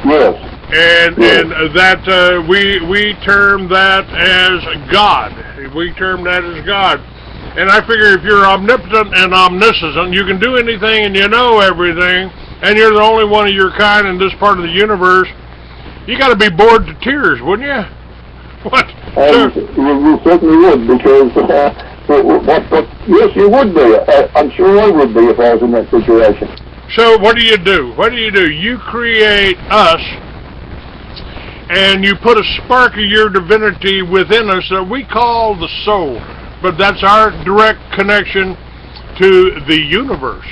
Yes. And that we term that as God. We term that as God. And I figure if you're omnipotent and omniscient, you can do anything and you know everything, and you're the only one of your kind in this part of the universe, you got to be bored to tears, wouldn't you? What? You certainly would, because yes, you would be. I'm sure I would be if I was in that situation. So what do you do? What do? You create us, and you put a spark of your divinity within us that we call the soul. But that's our direct connection to the universe,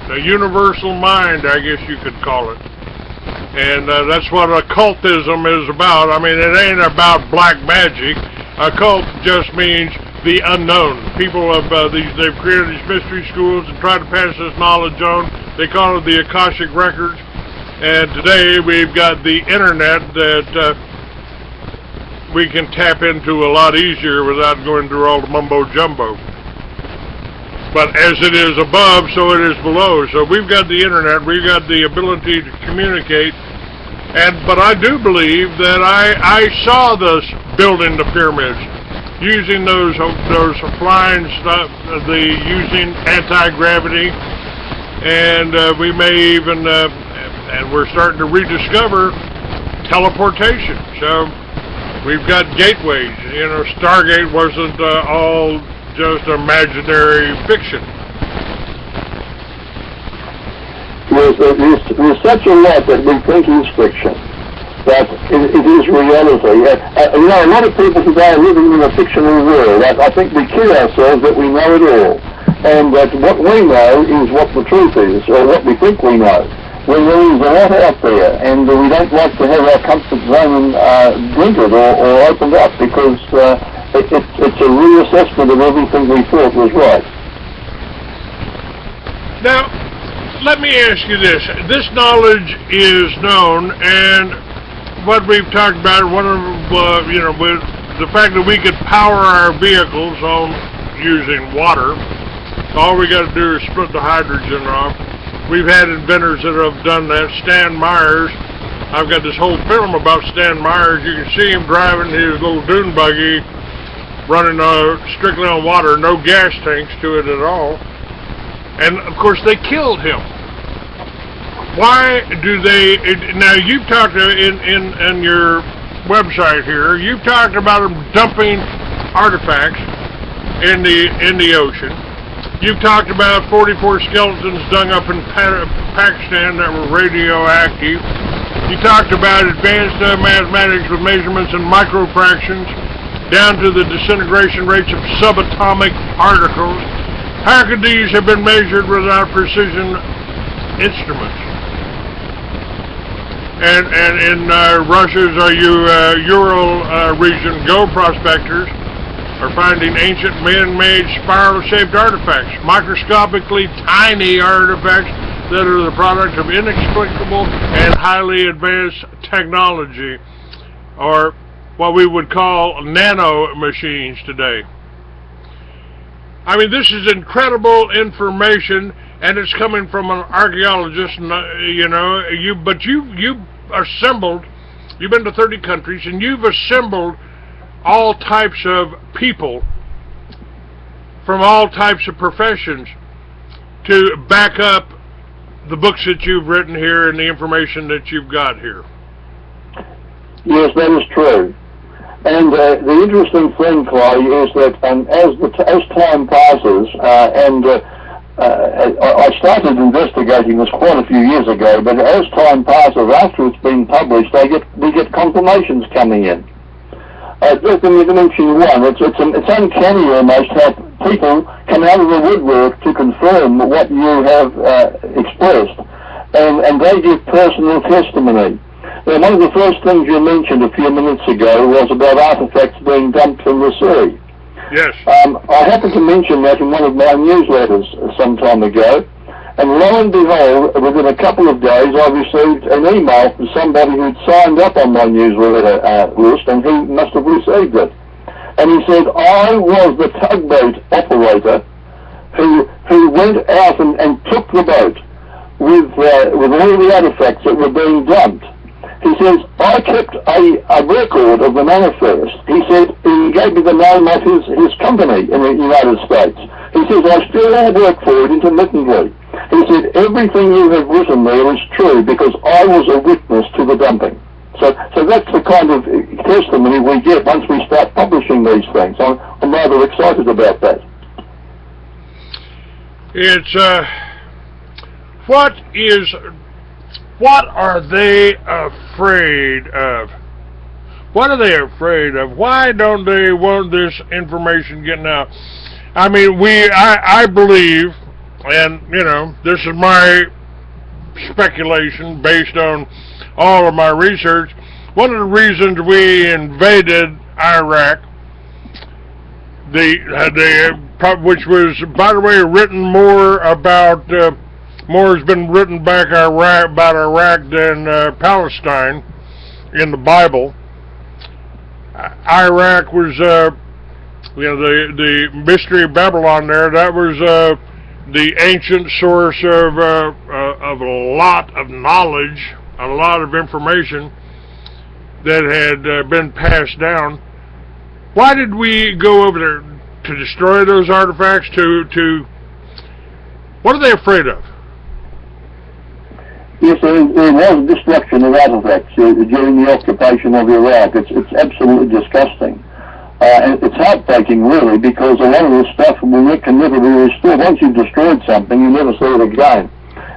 the universal mind, I guess you could call it. And that's what occultism is about. I mean, it ain't about black magic. Occult just means the unknown. People have they've created these mystery schools and tried to pass this knowledge on. They call it the Akashic Records. And today we've got the internet that we can tap into a lot easier without going through all the mumbo-jumbo. But as it is above, so it is below. So we've got the internet, we've got the ability to communicate, but I do believe that I saw this building the pyramids, using those flying stuff, using anti-gravity, and we may even, and we're starting to rediscover teleportation. So we've got gateways. You know, Stargate wasn't all just imaginary fiction. There's such a lot that we think is fiction, that it is reality. You know, a lot of people today are living in a fictional world. I think we kid ourselves that we know it all, and that what we know is what the truth is, or what we think we know. When there is a lot out there, and we don't like to have our comfort zone blunted or opened up, because it's a reassessment of everything we thought was right. Now, let me ask you this. This knowledge is known, and what we've talked about, one of with the fact that we could power our vehicles on using water. All we got to do is split the hydrogen off. We've had inventors that have done that. Stan Myers, I've got this whole film about Stan Myers. You can see him driving his little dune buggy, running strictly on water, no gas tanks to it at all. And of course they killed him. Why do they? Now you've talked in your website here. You've talked about them dumping artifacts in the ocean. You've talked about 44 skeletons dug up in Pakistan that were radioactive. You talked about advanced mathematics with measurements in microfractions down to the disintegration rates of subatomic particles. How could these have been measured without precision instruments? And in Russia's Ural region, gold prospectors are finding ancient man-made spiral-shaped artifacts, microscopically tiny artifacts that are the product of inexplicable and highly advanced technology, or what we would call nano machines today. I mean, this is incredible information, and it's coming from an archaeologist. You know, you've assembled. You've been to 30 countries, and you've assembled all types of people from all types of professions to back up the books that you've written here and the information that you've got here. Yes, that is true. And the interesting thing, Clay, is that as time passes, I started investigating this quite a few years ago, but as time passes, after it's been published, we get confirmations coming in. Just to mention one, it's uncanny almost how people come out of the woodwork to confirm what you have expressed, and they give personal testimony. Now, one of the first things you mentioned a few minutes ago was about artifacts being dumped from the sea. Yes. I happened to mention that in one of my newsletters some time ago, and lo and behold, within a couple of days, I received an email from somebody who'd signed up on my newsletter list, and he must have received it. And he said, I was the tugboat operator who went out and took the boat with all the artifacts that were being dumped. He says, I kept a record of the manifest. He said, he gave me the name of his company in the United States. He says, I still work for it intermittently. He said, everything you have written there is true because I was a witness to the dumping. So that's the kind of testimony we get once we start publishing these things. I'm rather excited about that. It's, what are they afraid of? What are they afraid of? Why don't they want this information getting out? I mean, I believe, and, you know, this is my speculation based on all of my research. One of the reasons we invaded Iraq, which was, by the way, written more about, more has been written about Iraq than Palestine in the Bible. Iraq was, you know, the mystery of Babylon there, that was the ancient source of a lot of knowledge, a lot of information that had been passed down. Why did we go over there? To destroy those artifacts? What are they afraid of? Yes, there was destruction of artifacts during the occupation of Iraq. It's absolutely disgusting. And it's heartbreaking, really, because a lot of this stuff can never be restored. Once you've destroyed something, you never see it again.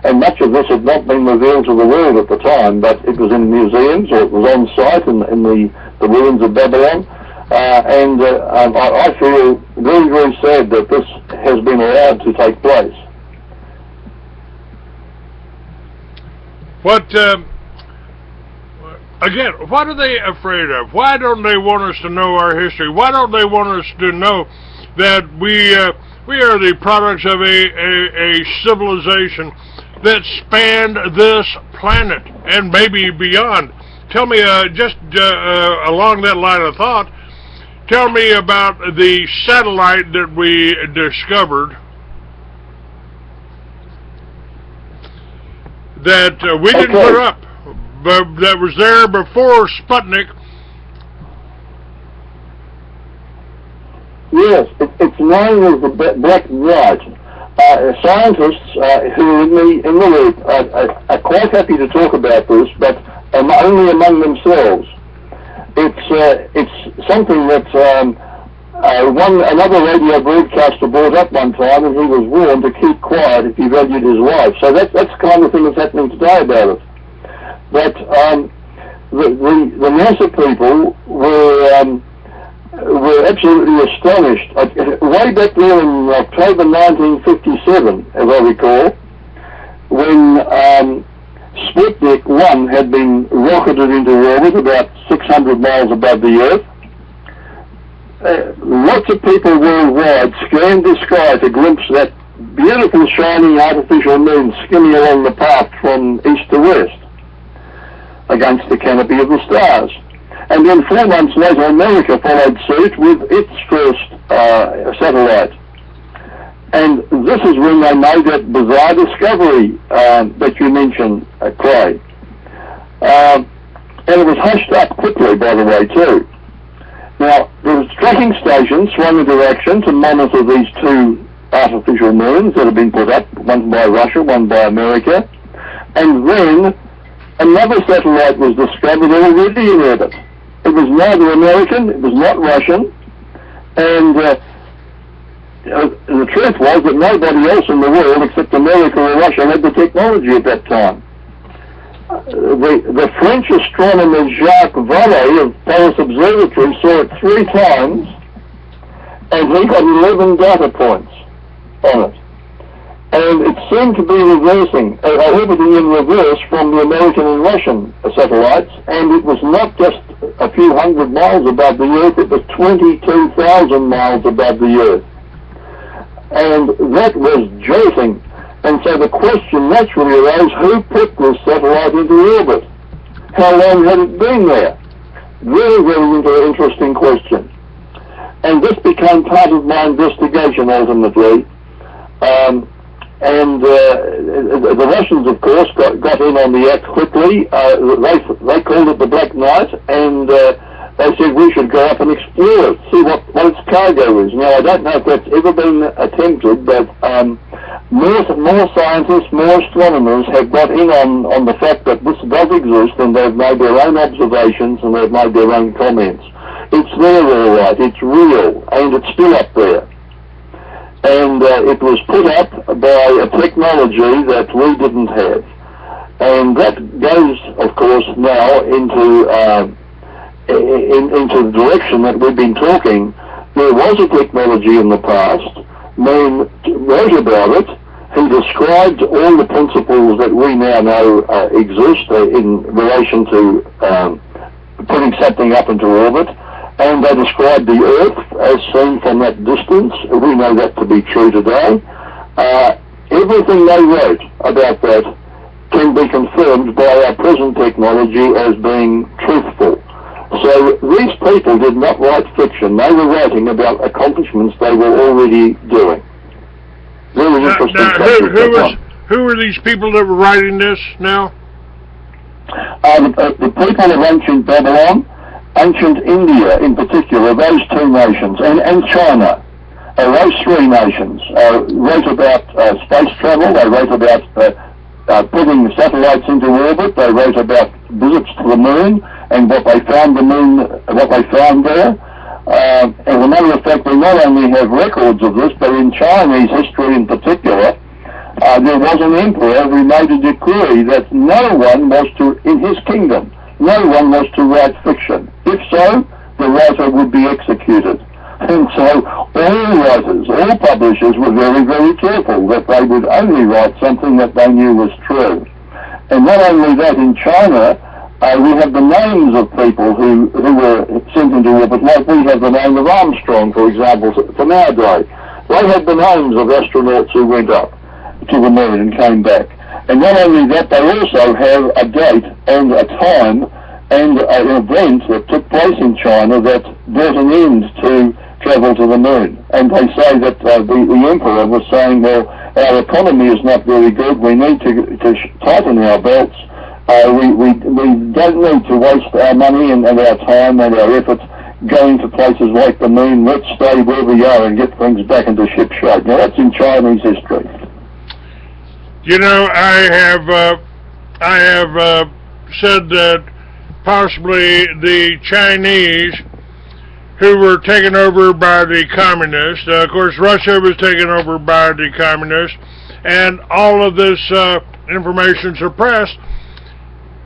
And much of this had not been revealed to the world at the time, but it was in museums, or it was on site in the ruins of Babylon. I feel very, very sad that this has been allowed to take place. What, again, what are they afraid of? Why don't they want us to know our history? Why don't they want us to know that we are the products of a civilization that spanned this planet and maybe beyond? Tell me, just along that line of thought, tell me about the satellite that we discovered that we didn't put up, but that was there before Sputnik. Yes, it's known as the Black Knight. Scientists who are in the loop are quite happy to talk about this, but only among themselves. It's something that another radio broadcaster brought up one time, and he was warned to keep quiet if he valued his life. So that's the kind of thing that's happening today about it. But the NASA people were absolutely astonished. Way back there in October 1957, as I recall, when Sputnik 1 had been rocketed into orbit about 600 miles above the Earth. Lots of people worldwide scanned the sky to glimpse that beautiful shining artificial moon skimming along the path from east to west against the canopy of the stars. And then 4 months later, America followed suit with its first satellite. And this is when they made that bizarre discovery that you mentioned, Clay. And it was hushed up quickly, by the way, too. Now, there was tracking stations swung into action to monitor these 2 artificial moons that have been put up, one by Russia, one by America. And then another satellite was discovered already in orbit. It was neither American, it was not Russian, and the truth was that nobody else in the world except America or Russia had the technology at that time. The French astronomer Jacques Violate of Paris Observatory saw it 3 times, and he got 11 data points on it. And it seemed to be reversing, everything in reverse from the American and Russian satellites, and it was not just a few hundred miles above the Earth, it was 22,000 miles above the Earth. And that was jolting. And so the question naturally arose, who put this satellite into orbit? How long had it been there? Very, very interesting question. And this became part of my investigation ultimately. And the Russians, of course, got in on the act quickly. They called it the Black Night, and they said we should go up and explore it, see what its cargo is. Now, I don't know if that's ever been attempted, but more scientists, more astronomers have got in on the fact that this does exist, and they've made their own observations and they've made their own comments. It's there, all right. It's real, and it's still up there. And it was put up by a technology that we didn't have. And that goes, of course, now into the direction that we've been talking. There was a technology in the past. Man wrote about it. He described all the principles that we now know exist in relation to putting something up into orbit. And they described the Earth as seen from that distance. We know that to be true today. Everything they wrote about that can be confirmed by our present technology as being truthful. So these people did not write fiction. They were writing about accomplishments they were already doing. Very interesting. Who were these people that were writing this now? The people of ancient Babylon, ancient India in particular, those two nations, and China, those three nations wrote about space travel. They wrote about putting satellites into orbit. They wrote about visits to the moon and what they found there. As a matter of fact, we not only have records of this, but in Chinese history in particular, there was an emperor who made a decree that no one was to, in his kingdom, no one was to write fiction. If so, the writer would be executed. And so all writers, all publishers were very, very careful that they would only write something that they knew was true. And not only that, in China, we have the names of people who were sent into orbit, like we have the name of Armstrong, for example, from our day. They had the names of astronauts who went up to the moon and came back. And not only that, they also have a date and a time and an event that took place in China that brought an end to travel to the moon. And they say that the emperor was saying, well, our economy is not very good. We need to tighten our belts. We don't need to waste our money and our time and our efforts going to places like the moon. Let's stay where we are and get things back into ship shape. Now, that's in Chinese history. You know, I have said that possibly the Chinese, who were taken over by the communists, of course Russia was taken over by the communists, and all of this information suppressed,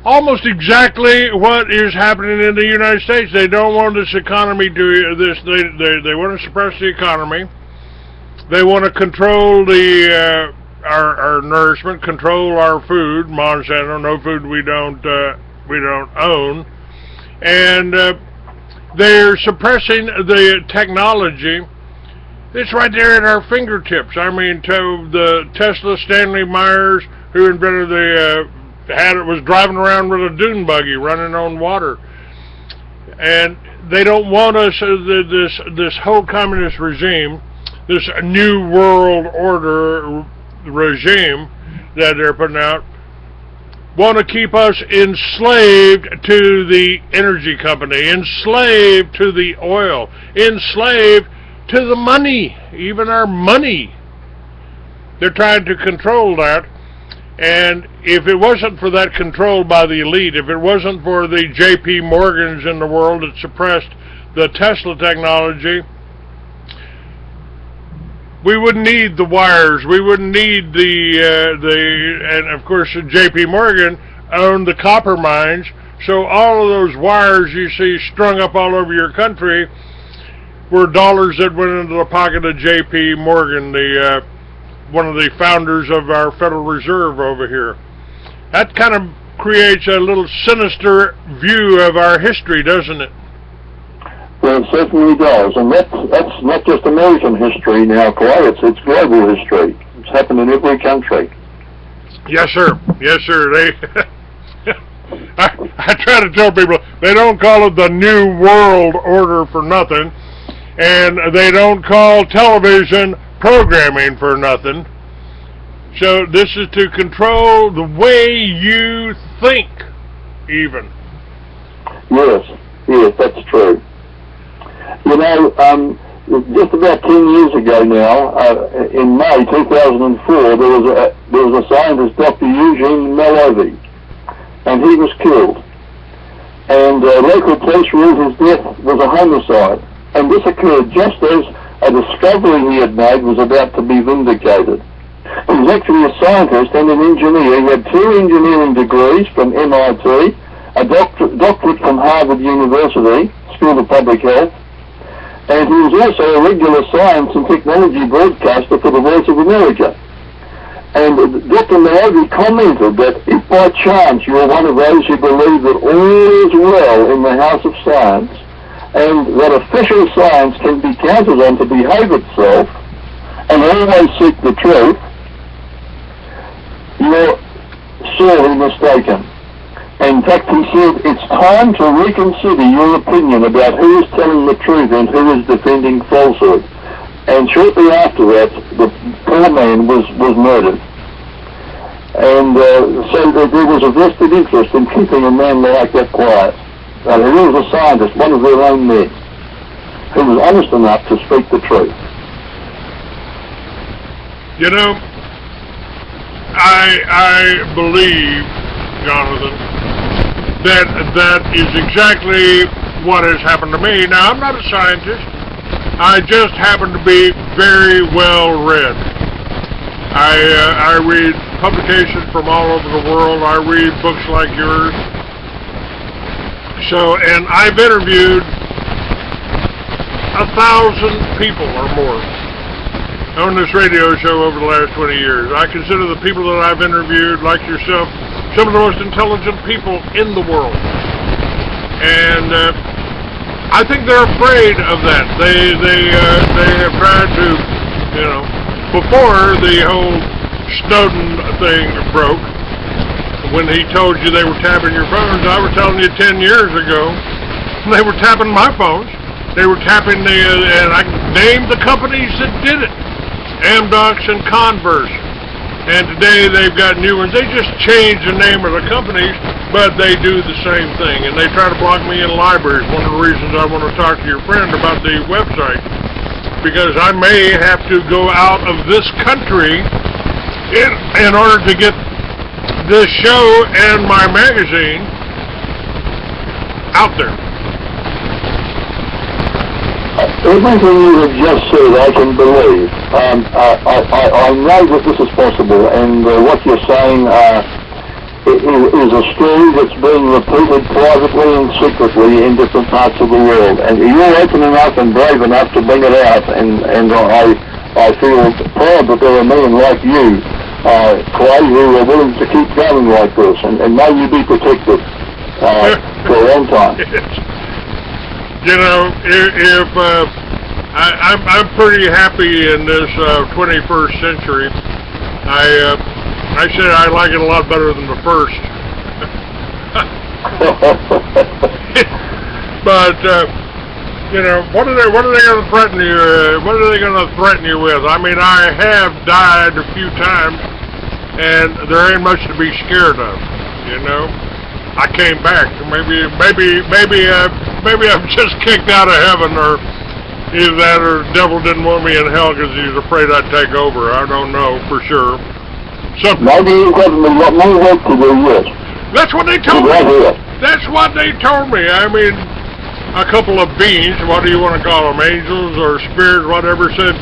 almost exactly what is happening in the United States. They don't want this economy to this. They want to suppress the economy. They want to control the our nourishment, control our food. Monsanto, no food we don't own, and they're suppressing the technology. It's right there at our fingertips. I mean, to the Tesla, Stanley Myers, who invented was driving around with a dune buggy running on water, and they don't want us. This whole communist regime, this new world order regime that they're putting out, want to keep us enslaved to the energy company, enslaved to the oil, enslaved to the money, even our money. They're trying to control that. And if it wasn't for that control by the elite, if it wasn't for the J.P. Morgans in the world that suppressed the Tesla technology, we wouldn't need the wires. We wouldn't need and of course J.P. Morgan owned the copper mines. So all of those wires you see strung up all over your country were dollars that went into the pocket of J.P. Morgan, one of the founders of our Federal Reserve over here. That kind of creates a little sinister view of our history, doesn't it? Well, it certainly does, and that's not just American history now, Clay. It's global history. It's happened in every country. Yes, sir. Yes, sir. I try to tell people they don't call it the New World Order for nothing, and they don't call television programming for nothing. So this is to control the way you think, even. Yes, that's true. You know, just about 10 years ago now, in May 2004, there was a scientist, Dr. Eugene Mallovy, and he was killed. And local police ruled his death was a homicide. And this occurred just as a discovery he had made was about to be vindicated. He was actually a scientist and an engineer. He had 2 engineering degrees from MIT, a doctorate from Harvard University, School of Public Health, and he was also a regular science and technology broadcaster for the Voice of America. And Dr. Mallovy commented that if by chance you are one of those who believe that all is well in the house of science, and that official science can be counted on to behave itself and always seek the truth, you're sorely mistaken. In fact, he said, it's time to reconsider your opinion about who is telling the truth and who is defending falsehood. And shortly after that, the poor man was murdered. And so there was a vested interest in keeping a man like that quiet. And he was a scientist, one of their own men, who was honest enough to speak the truth. You know, I believe, Jonathan, that is exactly what has happened to me. Now, I'm not a scientist. I just happen to be very well read. I read publications from all over the world. I read books like yours. So, and I've interviewed 1,000 people or more on this radio show over the last 20 years. I consider the people that I've interviewed, like yourself, some of the most intelligent people in the world. And I think they're afraid of that. They have tried to, you know, before the whole Snowden thing broke, when he told you they were tapping your phones, I was telling you 10 years ago, they were tapping my phones. They were tapping and I named the companies that did it. Amdocs and Converse. And today they've got new ones. They just change the name of the companies, but they do the same thing. And they try to block me in libraries. One of the reasons I want to talk to your friend about the website, because I may have to go out of this country in order to get this show and my magazine out there. Everything you have just said, I can believe. I know that this is possible, and what you're saying is a story that's being repeated privately and secretly in different parts of the world. And you're open enough and brave enough to bring it out, and I feel proud that there are men like you, Clay, who are willing to keep going like this, and may you be protected for a long time. You know, if I'm pretty happy in this 21st century. I said I like it a lot better than the first. But you know, what are they going to threaten you? What are they going to threaten you with? I mean, I have died a few times, and there ain't much to be scared of. You know, I came back. Maybe I'm just kicked out of heaven, or either that, or the devil didn't want me in hell because he was afraid I'd take over. I don't know for sure. Maybe you've got more work to do, yes. That's what they told me. That's what they told me. I mean, a couple of beings, what do you want to call them, angels or spirits, whatever, said,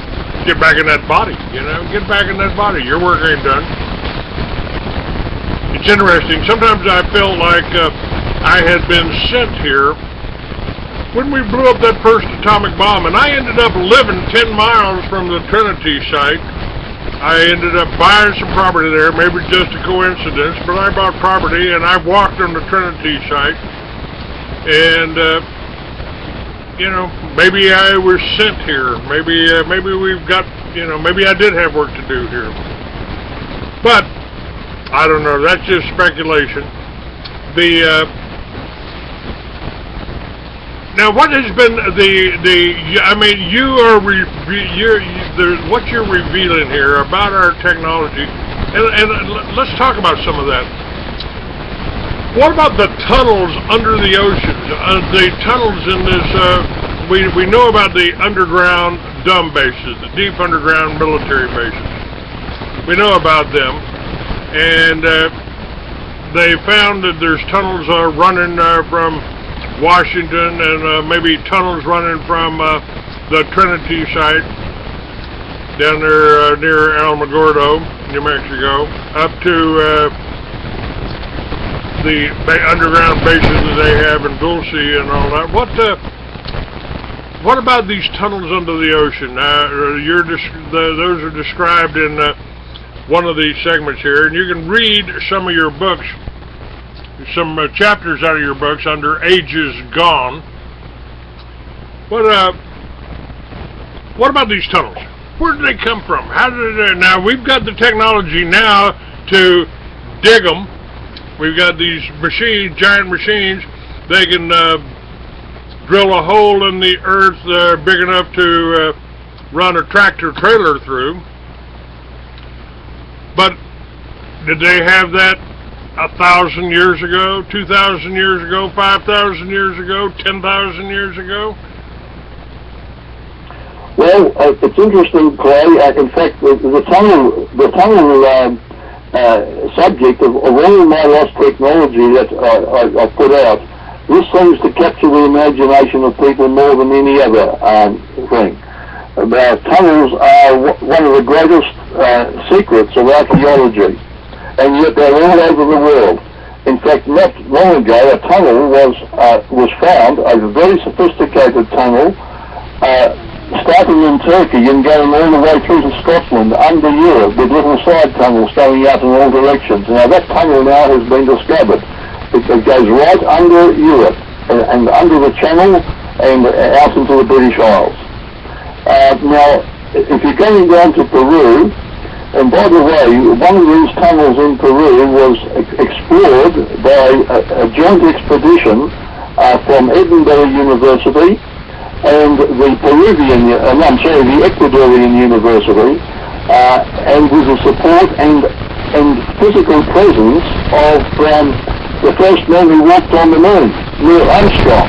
get back in that body, you know, get back in that body. Your work ain't done. It's interesting. Sometimes I felt like I had been sent here when we blew up that first atomic bomb, and I ended up living 10 miles from the Trinity site. I ended up buying some property there, maybe just a coincidence, but I bought property and I walked on the Trinity site, and you know, maybe I was sent here. Maybe we've got, you know, maybe I did have work to do here. But I don't know. That's just speculation. Now, what has been I mean, what you're revealing here about our technology And let's talk about some of that. What about the tunnels under the ocean? The tunnels in this, we know about the underground dumb bases, the deep underground military bases. We know about them. And they found that there's tunnels running from Washington and maybe tunnels running from the Trinity site down there near Alamogordo, New Mexico, up to the underground bases that they have in Tuesdsy and all that. What about these tunnels under the ocean? Those are described in one of these segments here, and you can read some of your books, some chapters out of your books under Ages Gone. What about these tunnels? Where did they come from? How did they? Now we've got the technology now to dig them. We've got these machines, giant machines. They can drill a hole in the earth big enough to run a tractor trailer through. But did they have that 1,000 years ago, 2,000 years ago, 5,000 years ago, 10,000 years ago? Well, it's interesting, Clay. In fact, the tunnel subject of all my lost technology that I put out, this seems to capture the imagination of people more than any other thing. Tunnels are one of the greatest secrets of archaeology, and yet they're all over the world. In fact, not long ago, a tunnel was found, a very sophisticated tunnel, starting in Turkey and going all the way through to Scotland, under Europe, with little side tunnels going out in all directions. Now that tunnel now has been discovered. It goes right under Europe, and under the Channel, and out into the British Isles. Now, if you're going down to Peru, and by the way, one of these tunnels in Peru was explored by a joint expedition from Edinburgh University and the Ecuadorian University, and with the support and physical presence of the first man who walked on the moon, Neil Armstrong.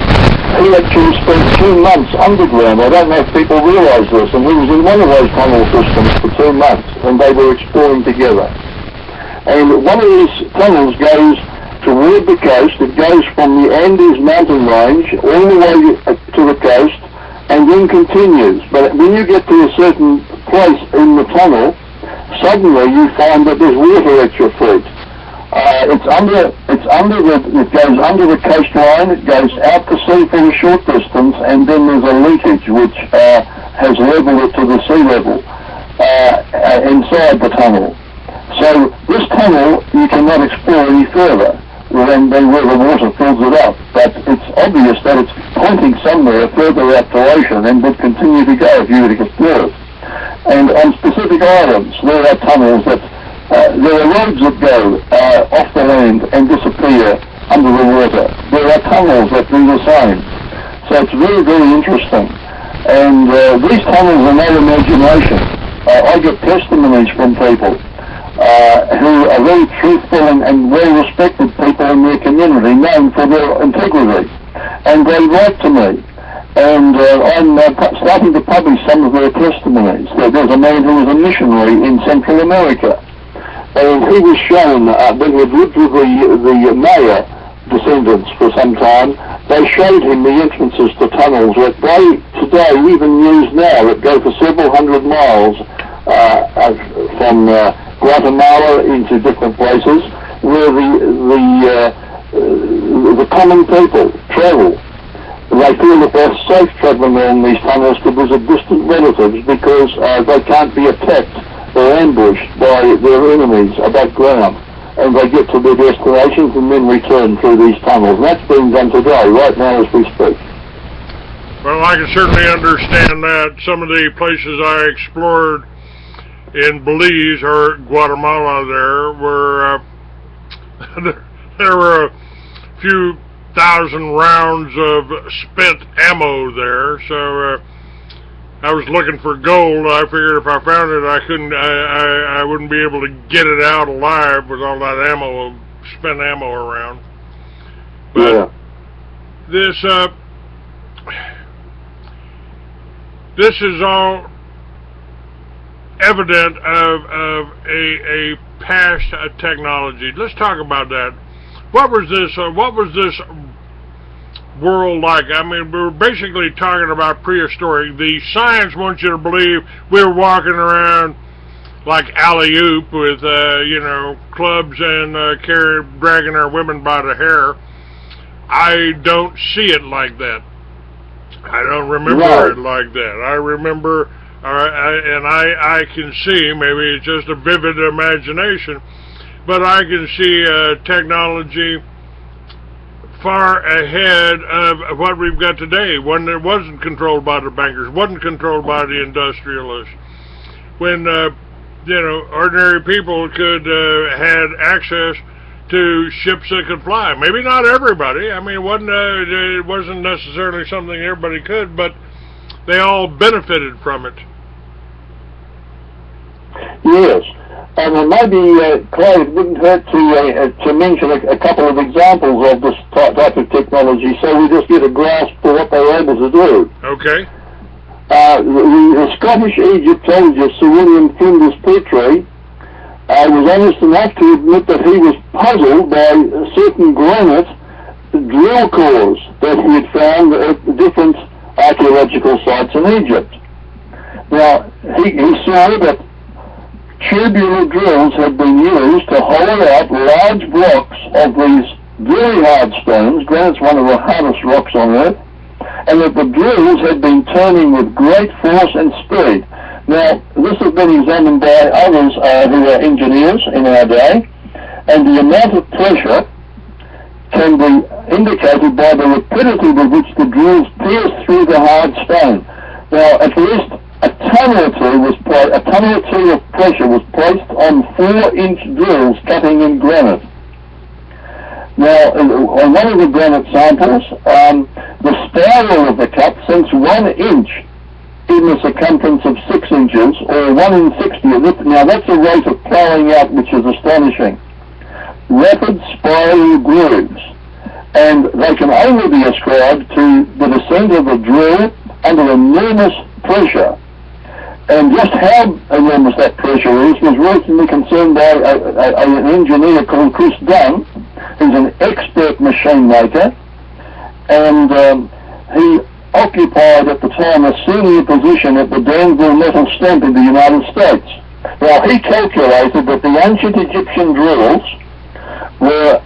He actually spent 2 months underground. I don't know if people realise this, and he was in one of those tunnel systems for 2 months, and they were exploring together. And one of these tunnels goes toward the coast. It goes from the Andes mountain range all the way to the coast, and then continues. But when you get to a certain place in the tunnel, suddenly you find that there's water at your feet. It goes under the coastline, it goes out to sea for a short distance, and then there's a leakage which has leveled it to the sea level inside the tunnel. So this tunnel you cannot explore any further than where the water fills it up, but it's obvious that it's pointing somewhere further out to ocean and would continue to go if you were to explore it. And on specific islands there are tunnels that there are roads that go off the land and disappear under the water. There are tunnels that do the same. So it's very, very interesting. And these tunnels are no imagination. I get testimonies from people who are very truthful and well-respected people in their community, known for their integrity. And they write to me. And I'm starting to publish some of their testimonies. There's a man who was a missionary in Central America. And he was shown, when he'd lived with the Maya descendants for some time, they showed him the entrances to tunnels that they today even use now, that go for several hundred miles from Guatemala into different places, where the common people travel. They feel that they're safe travelling along these tunnels to visit distant relatives because they can't be attacked or ambushed by their enemies above ground, and they get to their destinations and then return through these tunnels. And that's being done today, right now as we speak. Well, I can certainly understand that. Some of the places I explored in Belize or Guatemala there were a few thousand rounds of spent ammo there, so I was looking for gold. I figured if I found it, I wouldn't be able to get it out alive with all that ammo, spent ammo around. But Yeah. This is all evident of a past technology. Let's talk about that. What was this world like? I mean, we were basically talking about prehistoric. The science wants you to believe we were walking around like alley-oop with clubs and dragging our women by the hair. I don't see it like that. I don't remember it like that. I remember, I can see, maybe it's just a vivid imagination, but I can see technology far ahead of what we've got today, when it wasn't controlled by the bankers, wasn't controlled by the industrialists, when ordinary people could had access to ships that could fly. Maybe not everybody. I mean, it wasn't necessarily something everybody could, but they all benefited from it. Yes. And maybe, Clay, it wouldn't hurt to mention a couple of examples of this type of technology so we just get a grasp for what they were able to do. Okay. The Scottish Egyptologist Sir William Flinders Petrie was honest enough to admit that he was puzzled by certain granite drill cores that he had found at different archaeological sites in Egypt. Now, he saw that tubular drills had been used to hollow out large blocks of these very hard stones. Granite's one of the hardest rocks on Earth, and that the drills had been turning with great force and speed. Now, this has been examined by others who are engineers in our day, and the amount of pressure can be indicated by the rapidity with which the drills pierce through the hard stone. Now, at least a ton or two of pressure was placed on 4-inch drills cutting in granite. Now, on one of the granite samples, the spiral of the cut sinks 1 inch in the circumference of 6 inches, or 1 in 60 of it. Now, that's a rate of ploughing out which is astonishing. Rapid spiral grooves, and they can only be ascribed to the descent of the drill under enormous pressure. And just how enormous that pressure is was recently confirmed by an engineer called Chris Dunn, who's an expert machine maker, and he occupied at the time a senior position at the Danville Metal Stamp in the United States. Now, he calculated that the ancient Egyptian drills were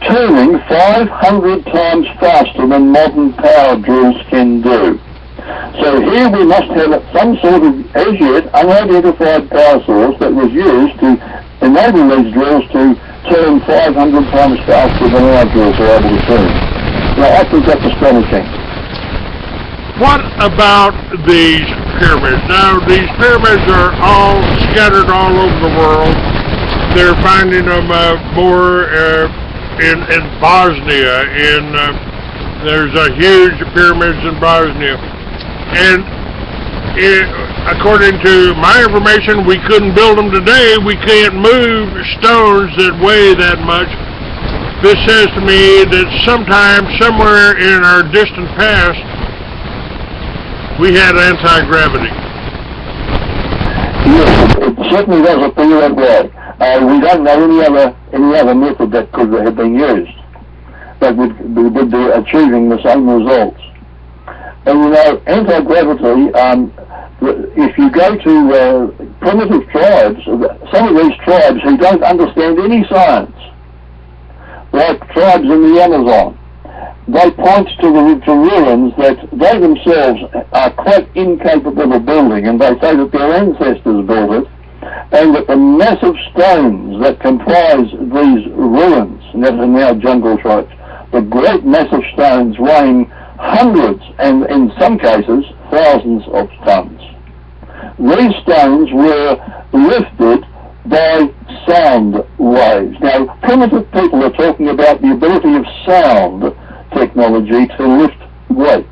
turning 500 times faster than modern power drills can do. So here we must have some sort of, as yet, unidentified power source that was used to enable these drills to turn 500 times faster than our drills are able to turn. Now, I think that's astonishing. What about these pyramids? Now, these pyramids are all scattered all over the world. They're finding them more in Bosnia. There's a huge pyramids in Bosnia. And according to my information, we couldn't build them today. We can't move stones that weigh that much. This says to me that sometime, somewhere in our distant past, we had anti-gravity. Yes, it certainly does appear that way. We don't know any other method that could have been used that would be achieving the same results. And anti-gravity, if you go to primitive tribes, some of these tribes who don't understand any science, like tribes in the Amazon, they point to ruins that they themselves are quite incapable of building, and they say that their ancestors built it, and that the massive stones that comprise these ruins, and that are now jungle tribes, the great massive stones weighing hundreds, and in some cases, thousands of tons. These stones were lifted by sound waves. Now, primitive people are talking about the ability of sound technology to lift weights.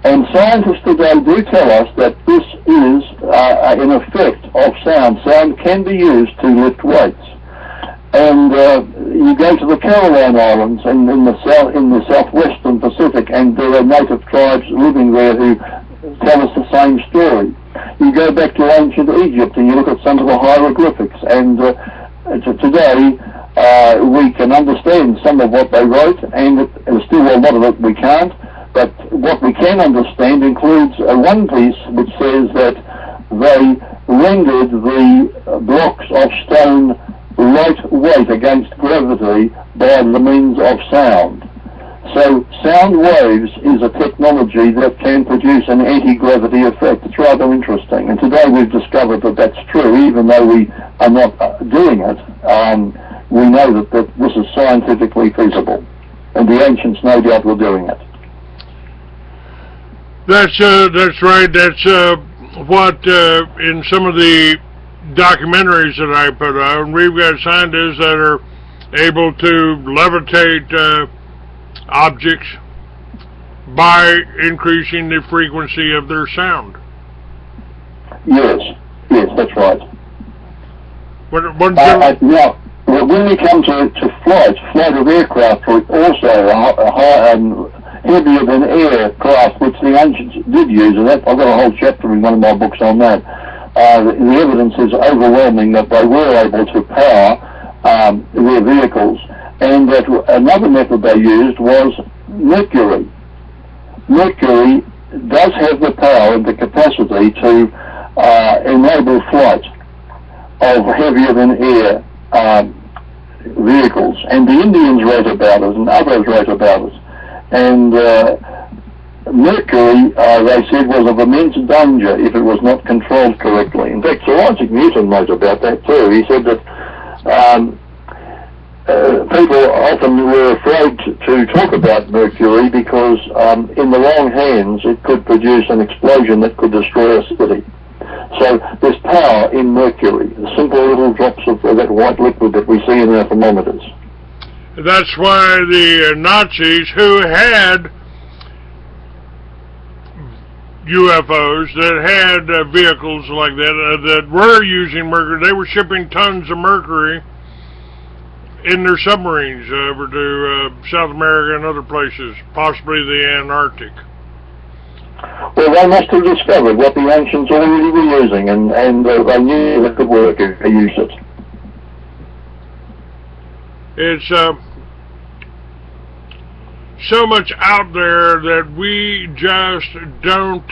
And And scientists today do tell us that this is an effect of sound. Sound can be used to lift weights. And you go to the Caroline Islands and in the southwestern Pacific, and there are native tribes living there who tell us the same story. You go back to ancient Egypt and you look at some of the hieroglyphics, and today we can understand some of what they wrote, and there's still a lot of it we can't. But what we can understand includes one piece which says that they rendered the blocks of stone lightweight against gravity by the means of sound. So sound waves is a technology that can produce an anti-gravity effect. It's rather interesting. And today we've discovered that that's true, even though we are not doing it. We know that this is scientifically feasible. And the ancients no doubt were doing it. That's right. That's what in some of the documentaries that I put on, we've got scientists that are able to levitate objects by increasing the frequency of their sound. Yes, that's right. Now, when we come to flight of aircraft are also heavier than aircraft, which the ancients did use, and I've got a whole chapter in one of my books on that. The evidence is overwhelming that they were able to power their vehicles, and that another method they used was mercury. Mercury does have the power and the capacity to enable flight of heavier than air vehicles, and the Indians wrote about it, and others wrote about it. And mercury, they said, was of immense danger if it was not controlled correctly. In fact, Sir Isaac Newton wrote about that too. He said that people often were afraid to talk about mercury because in the wrong hands it could produce an explosion that could destroy a city. So there's power in mercury, the simple little drops of that white liquid that we see in our thermometers. That's why the Nazis, who had UFOs, that had vehicles like that, that were using mercury, they were shipping tons of mercury in their submarines over to South America and other places, possibly the Antarctic. Well, they must have discovered what the ancients already were using, and they knew it could work if they used it. It's so much out there that we just don't,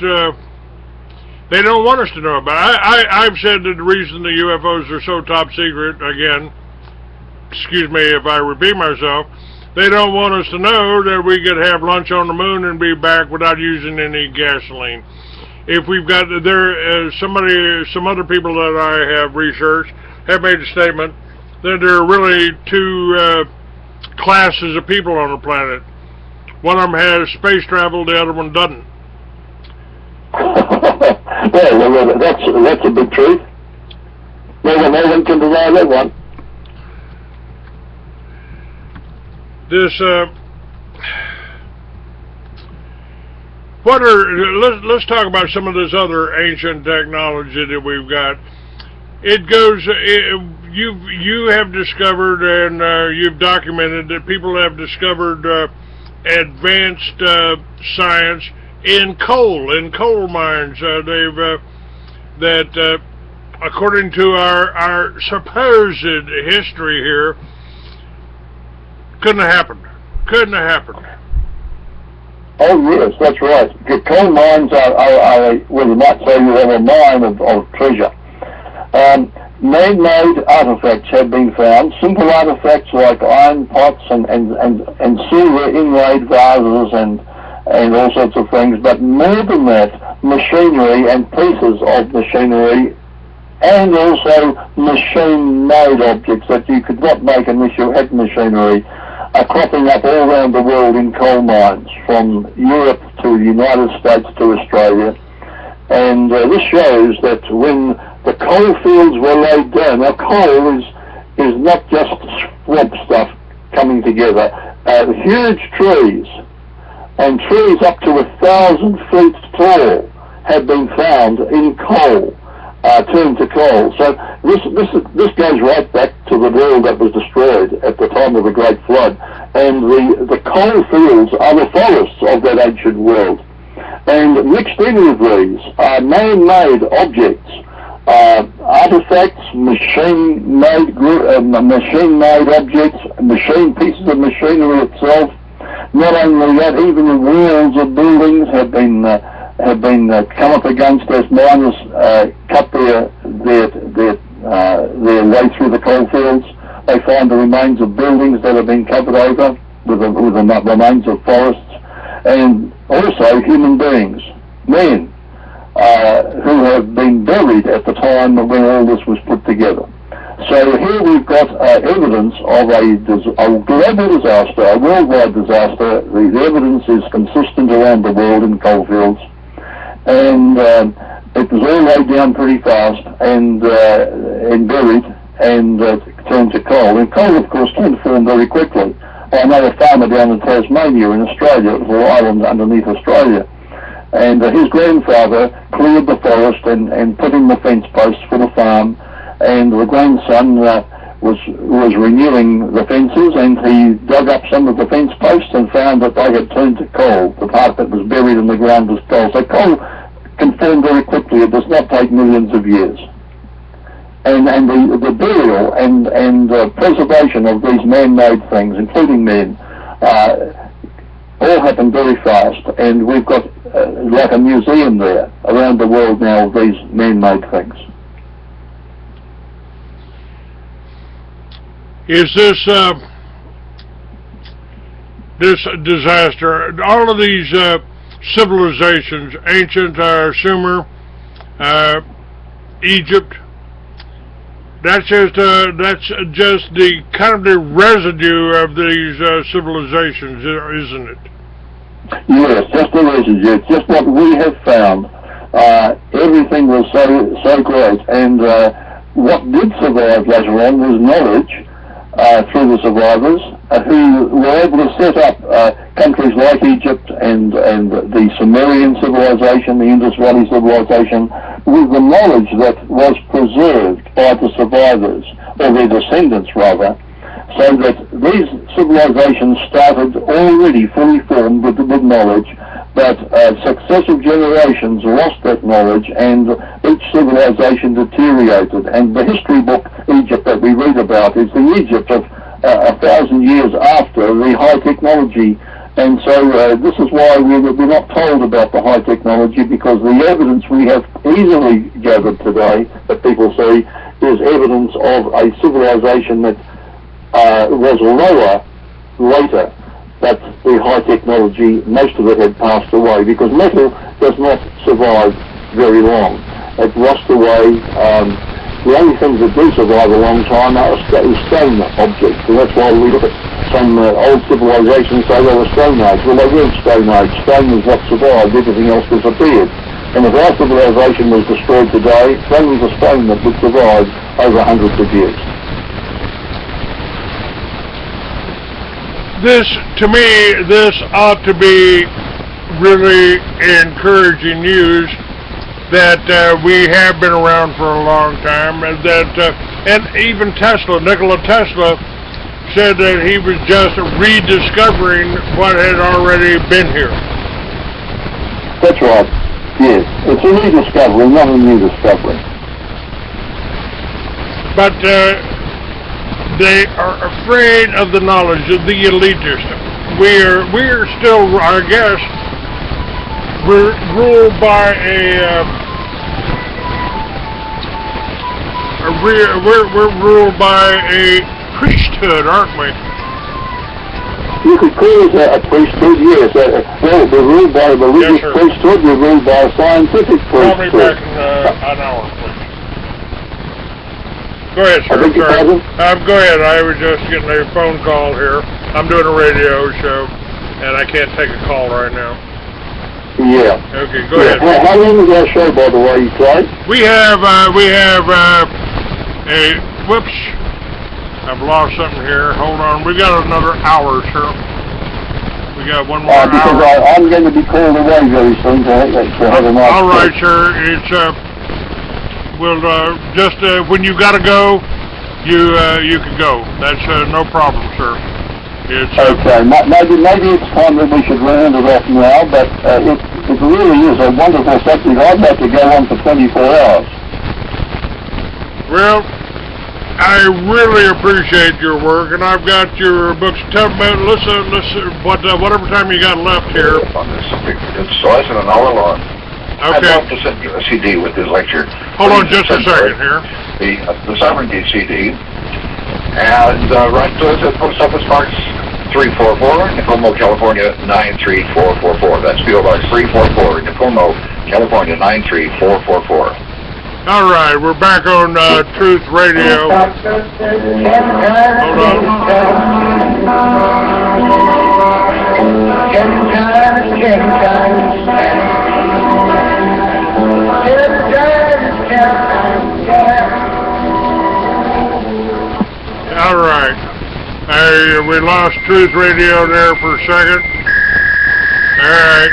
they don't want us to know about. I've said that the reason the UFOs are so top secret, again, excuse me if I repeat myself, they don't want us to know that we could have lunch on the moon and be back without using any gasoline. If we've got, some other people that I have researched have made a statement that there are really two classes of people on the planet. One of them has space travel, the other one doesn't. Well, that's a big truth. No one can deny that one. This, let's talk about some of this other ancient technology that we've got. It goes, you have discovered and you've documented that people have discovered advanced science in coal mines. That according to our supposed history here, couldn't have happened. Oh yes, that's right. The coal mines are well, you might say, you have a mine of treasure. Man-made artifacts have been found, simple artifacts like iron pots and silver inlaid vases and all sorts of things, but more than that, machinery and pieces of machinery and also machine-made objects that you could not make unless you had machinery are cropping up all around the world in coal mines, from Europe to the United States to Australia. And this shows that when the coal fields were laid down, now coal is not just swamp stuff coming together. Huge trees and trees up to 1,000 feet tall have been found in coal, turned to coal. So this goes right back to the world that was destroyed at the time of the Great Flood, and the coal fields are the forests of that ancient world. And mixed in with these are man-made objects, artifacts, machine-made objects, pieces of machinery itself. Not only that, even the walls of buildings have been come up against as miners cut their way through the coal fields. They find the remains of buildings that have been covered over with the remains of forests, and also human beings, men, who have been buried at the time when all this was put together. So here we've got evidence of a global disaster, a worldwide disaster. The evidence is consistent around the world in coal fields, and it was all laid down pretty fast and buried and turned to coal. And coal, of course, can form very quickly. I know a farmer down in Tasmania in Australia, little island underneath Australia, and his grandfather cleared the forest and put in the fence posts for the farm, and the grandson was renewing the fences, and he dug up some of the fence posts and found that they had turned to coal. The part that was buried in the ground was coal. So coal can form very quickly. It does not take millions of years. And the burial and preservation of these man-made things, including men, all happen very fast. And we've got like a museum there around the world now of these man-made things. Is this disaster, all of these civilizations, ancient Sumer, Egypt, that's just the kind of the residue of these civilizations, isn't it? Yes, just the residue. It's just what we have found. Everything was so great, and what did survive later on was knowledge through the survivors, who were able to set up countries like Egypt and the Sumerian civilization, the Indus Valley civilization, with the knowledge that was preserved by the survivors, or their descendants rather, so that these civilizations started already fully formed with knowledge, but successive generations lost that knowledge, and each civilization deteriorated. And the history book Egypt that we read about is the Egypt of 1,000 years after the high technology. And so this is why we're not told about the high technology, because the evidence we have easily gathered today that people see is evidence of a civilization that was lower later, but the high technology, most of it had passed away, because metal does not survive very long. It rusts away. The only things that do survive a long time are stone objects, and that's why we look at some old civilizations say they were Stone Age. Well, they weren't Stone Age. Stone was what survived. Everything else disappeared. And if our civilization was destroyed today, only the stone that would survive over hundreds of years. To me, this ought to be really encouraging news that we have been around for a long time, and that and even Nikola Tesla said that he was just rediscovering what had already been here. That's right. Yes, it's a rediscovery, not a new discovery. But they are afraid of the knowledge of the elitist. We're still, I guess, we're ruled by we're ruled by a priesthood, aren't we? You could call it a priesthood, yes. Well, we're ruled by a religious priesthood, we're ruled by a scientific priesthood. Call me back in an hour, please. Go ahead, sir. Go ahead. I was just getting a phone call here. I'm doing a radio show, and I can't take a call right now. Yeah. Okay, go ahead. How long is our show, by the way, Clay? We have whoops. I've lost something here. Hold on. We got another hour, sir. We We got one more because hour. I'm going to be called away very soon to have a nice All right, trip. sir. It's we'll just when you gotta go, you can go. That's no problem, sir. It's Okay, maybe it's time that we should round it off now, but it really is a wonderful subject. I'd like to go on for 24 hours. well, I really appreciate your work, and I've got your books. Tell me, listen, whatever time you got left here. On this subject. So I said an hour long. I'd Okay. love to send you a CD with his lecture. Hold on just a second here. The Sovereignty CD. And write to us at Post Office Box 344, Nipomo, California 93444. That's PO Box 344, Nipomo, California 93444. All right, we're back on Truth Radio. Hold All right. We lost Truth Radio there for a second. All right.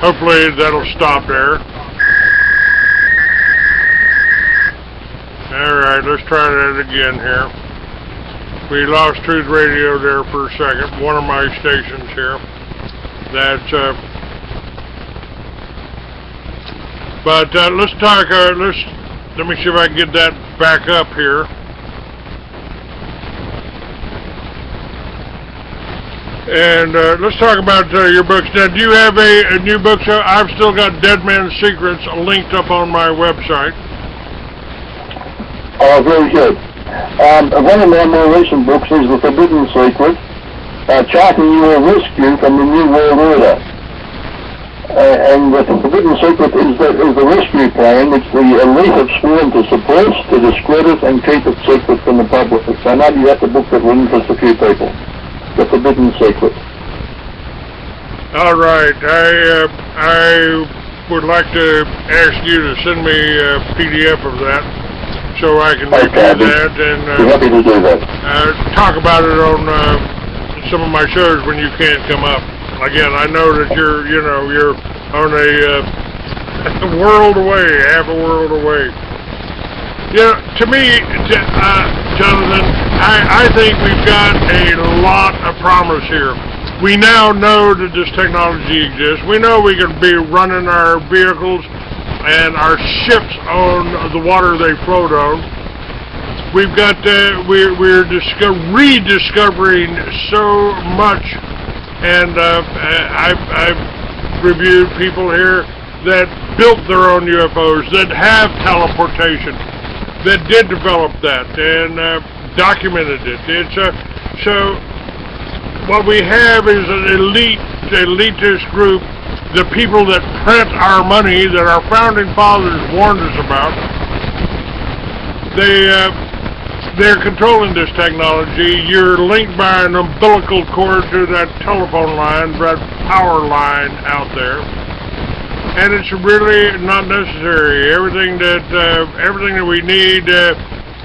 Hopefully that'll stop there. All right, let's try that again here. We lost Truth Radio there for a second. One of my stations here. That's but let's talk. Let me see if I can get that back up here. And let's talk about your books. Now, do you have a new book? So I've still got Dead Man's Secrets linked up on my website. Oh, very good. One of my more recent books is The Forbidden Secret, Charting Your Rescue from the New World Order. And The Forbidden Secret is the rescue plan which the elite have sworn to suppress, to discredit, and keep it secret from the public. So maybe that's a book that will interest a few people. The Forbidden Secret. All right. I would like to ask you to send me a PDF of that so I can review that and be happy to do that. Talk about it on some of my shows when you can't come up. Again, I know that you're on a world away, half a world away. To me, Jonathan, I think we've got a lot of promise here. We now know that this technology exists. We know we can be running our vehicles and our ships on the water they float on. We've got we're rediscovering so much, and I've reviewed people here that built their own UFOs, that have teleportation, that did develop that and documented it. It's so what we have is an elitist group, the people that print our money that our founding fathers warned us about. They're controlling this technology. You're linked by an umbilical cord to that telephone line, that power line out there. And it's really not necessary. Everything that we need,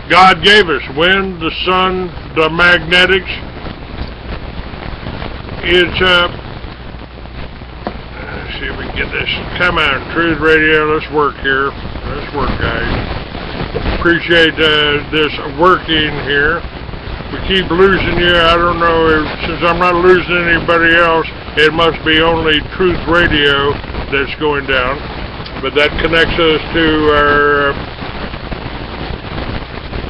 God gave us. Wind, the sun, the magnetics. It's let's see if we can get this. Come on, Truth Radio. Let's work here. Let's work, guys. Appreciate this working here. We keep losing you. I don't know since I'm not losing anybody else. It must be only Truth Radio that's going down, but that connects us to our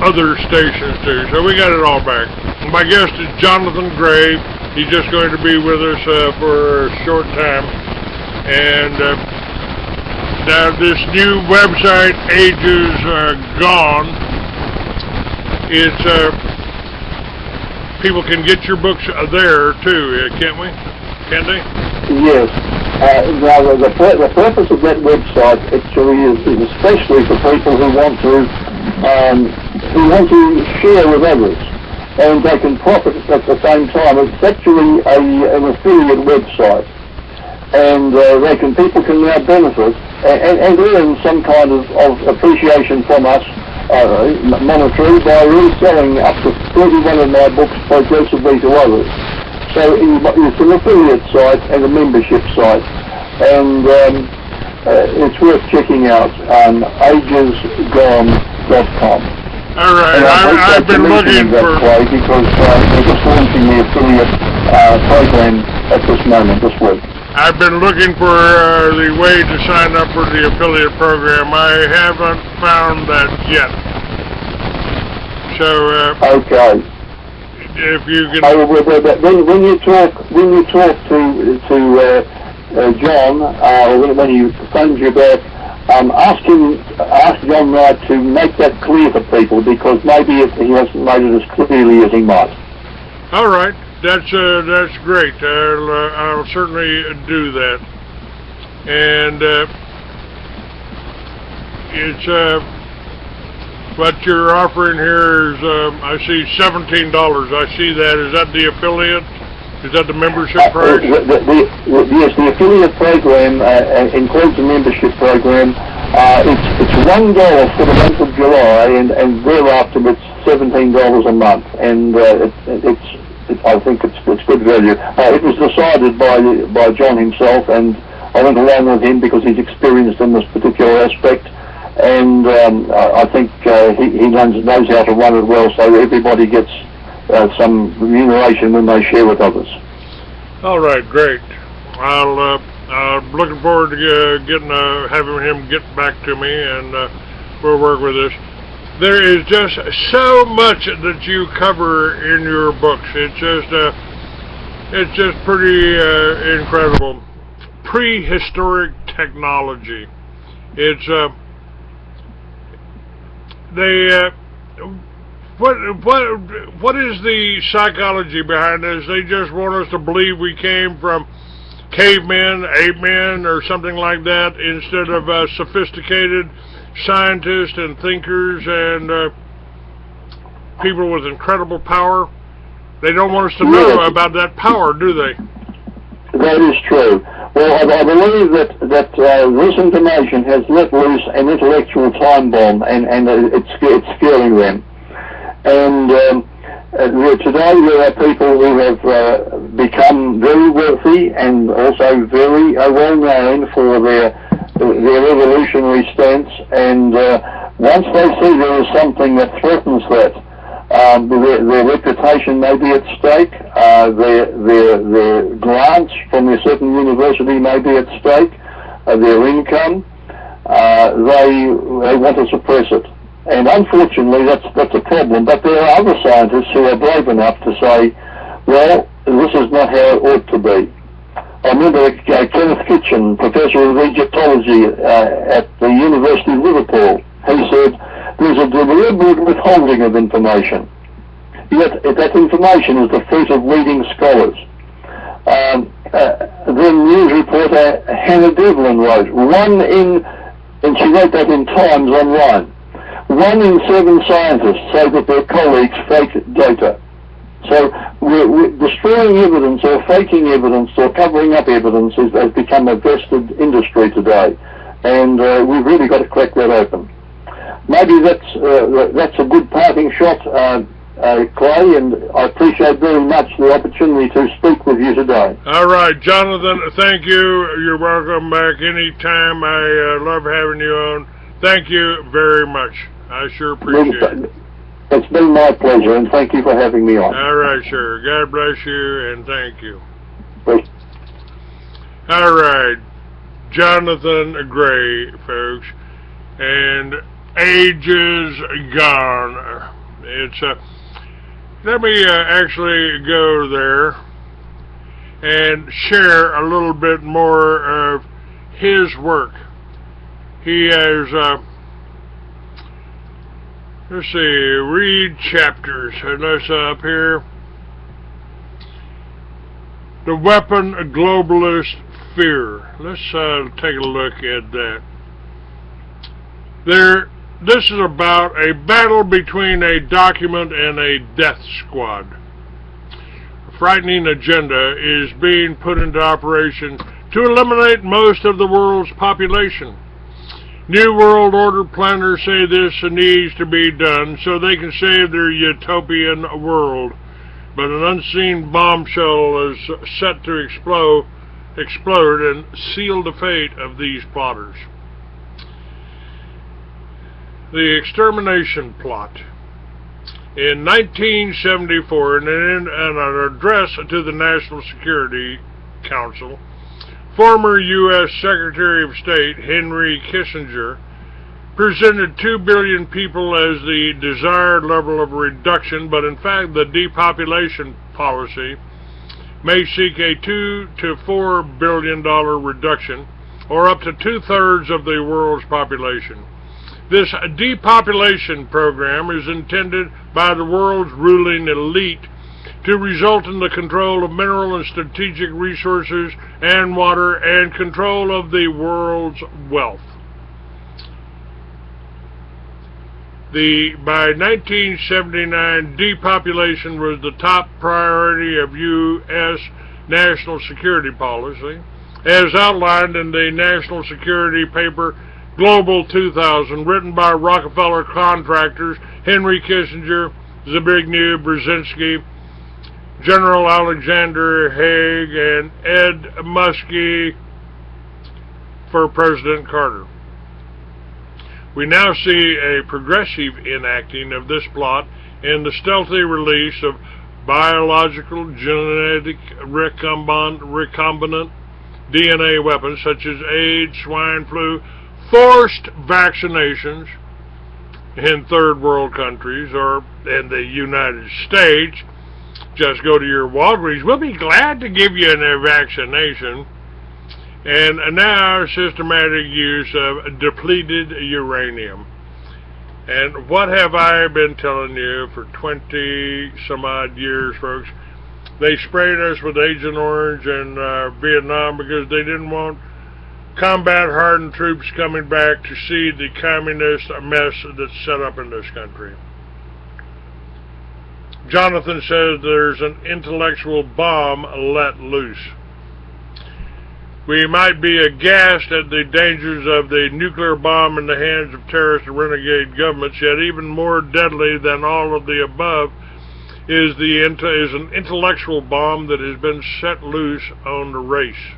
other stations too. So we got it all back. My guest is Jonathan Gray. He's just going to be with us for a short time, and now this new website, Ages Gone. It's people can get your books there too, can't we? Can they? Yes. Now the purpose of that website actually is especially for people who want to share with others, and they can profit at the same time. It's actually an affiliate website, and people can now benefit and earn some kind of appreciation from us, monetary, by reselling up to 31 of my books progressively to others. So it's an affiliate site and a membership site, and it's worth checking out. agesgone.com. All right, I've been looking for because they're just launching the affiliate program at this moment, this week. I've been looking for the way to sign up for the affiliate program. I haven't found that yet. So okay. If you can. When you talk to John, when he phones you back, ask John Wright to make that clear for people, because maybe he hasn't made it as clearly as he might. All right, that's great. I'll certainly do that. And it's what you're offering here is I see $17. I see that. Is that the affiliate? Is that the membership price? Yes, the affiliate program includes a membership program. It's $1 for the month of July, and thereafter it's $17 a month, and I think it's good value. It was decided by John himself, and I went along with him because he's experienced in this particular aspect, and I think he knows how to run it well, so everybody gets some remuneration when they share with others. All right, great. I'm looking forward to having him get back to me, and we'll work with this. There is just so much that you cover in your books. It's just pretty incredible. Prehistoric technology. It's What is the psychology behind this? They just want us to believe we came from cavemen, ape men, or something like that, instead of sophisticated scientists and thinkers and people with incredible power. They don't want us to know about that power, do they? That is true. Well, I believe that this information has let loose an intellectual time bomb, and it's scaring them. And today there are people who have become very wealthy and also very well known for their revolutionary stance, and once they see there is something that threatens that, their reputation may be at stake, their grants from a certain university may be at stake, their income, they want to suppress it. And unfortunately, that's a problem. But there are other scientists who are brave enough to say, well, this is not how it ought to be. I remember Kenneth Kitchen, professor of Egyptology at the University of Liverpool. He said, there's a deliberate withholding of information. Yet that information is the fruit of leading scholars. Then news reporter Hannah Devlin wrote, and she wrote that in Times Online, 1 in 7 scientists say that their colleagues fake data. So we're destroying evidence or faking evidence or covering up evidence has become a vested industry today, and we've really got to crack that open. Maybe that's a good parting shot, Clay, and I appreciate very much the opportunity to speak with you today. All right, Jonathan, thank you. You're welcome back anytime. I love having you on. Thank you very much. I sure appreciate it. It's been my pleasure, and thank you for having me on. All right, sir. God bless you, and thank you. Please. All right, Jonathan Gray, folks, and Ages Gone. It's let me actually go there and share a little bit more of his work. He has, let's see, read chapters. Let's up here. The Weapon of Globalist Fear. Let's take a look at that. This is about a battle between a document and a death squad. A frightening agenda is being put into operation to eliminate most of the world's population. New World Order planners say this needs to be done so they can save their utopian world. but an unseen bombshell is set to explode and seal the fate of these plotters. The extermination plot. In 1974, in an address to the National Security Council, former U.S. Secretary of State Henry Kissinger presented 2 billion people as the desired level of reduction, but in fact the depopulation policy may seek a $2 to $4 billion reduction, or up to 2/3 of the world's population. This depopulation program is intended by the world's ruling elite to result in the control of mineral and strategic resources and water and control of the world's wealth. By 1979, depopulation was the top priority of U.S. national security policy, as outlined in the national security paper Global 2000, written by Rockefeller contractors Henry Kissinger, Zbigniew Brzezinski, General Alexander Haig, and Ed Muskie for President Carter. We now see a progressive enacting of this plot in the stealthy release of biological, genetic, recombinant DNA weapons such as AIDS, swine flu, forced vaccinations in third world countries or in the United States. Just go to your Walgreens. We'll be glad to give you a vaccination. And now systematic use of depleted uranium. And what have I been telling you for 20 some odd years, folks? They sprayed us with Agent Orange in Vietnam because they didn't want combat hardened troops coming back to see the communist mess that's set up in this country. Jonathan says there's an intellectual bomb let loose. We might be aghast at the dangers of the nuclear bomb in the hands of terrorist and renegade governments, yet even more deadly than all of the above is an intellectual bomb that has been set loose on the race.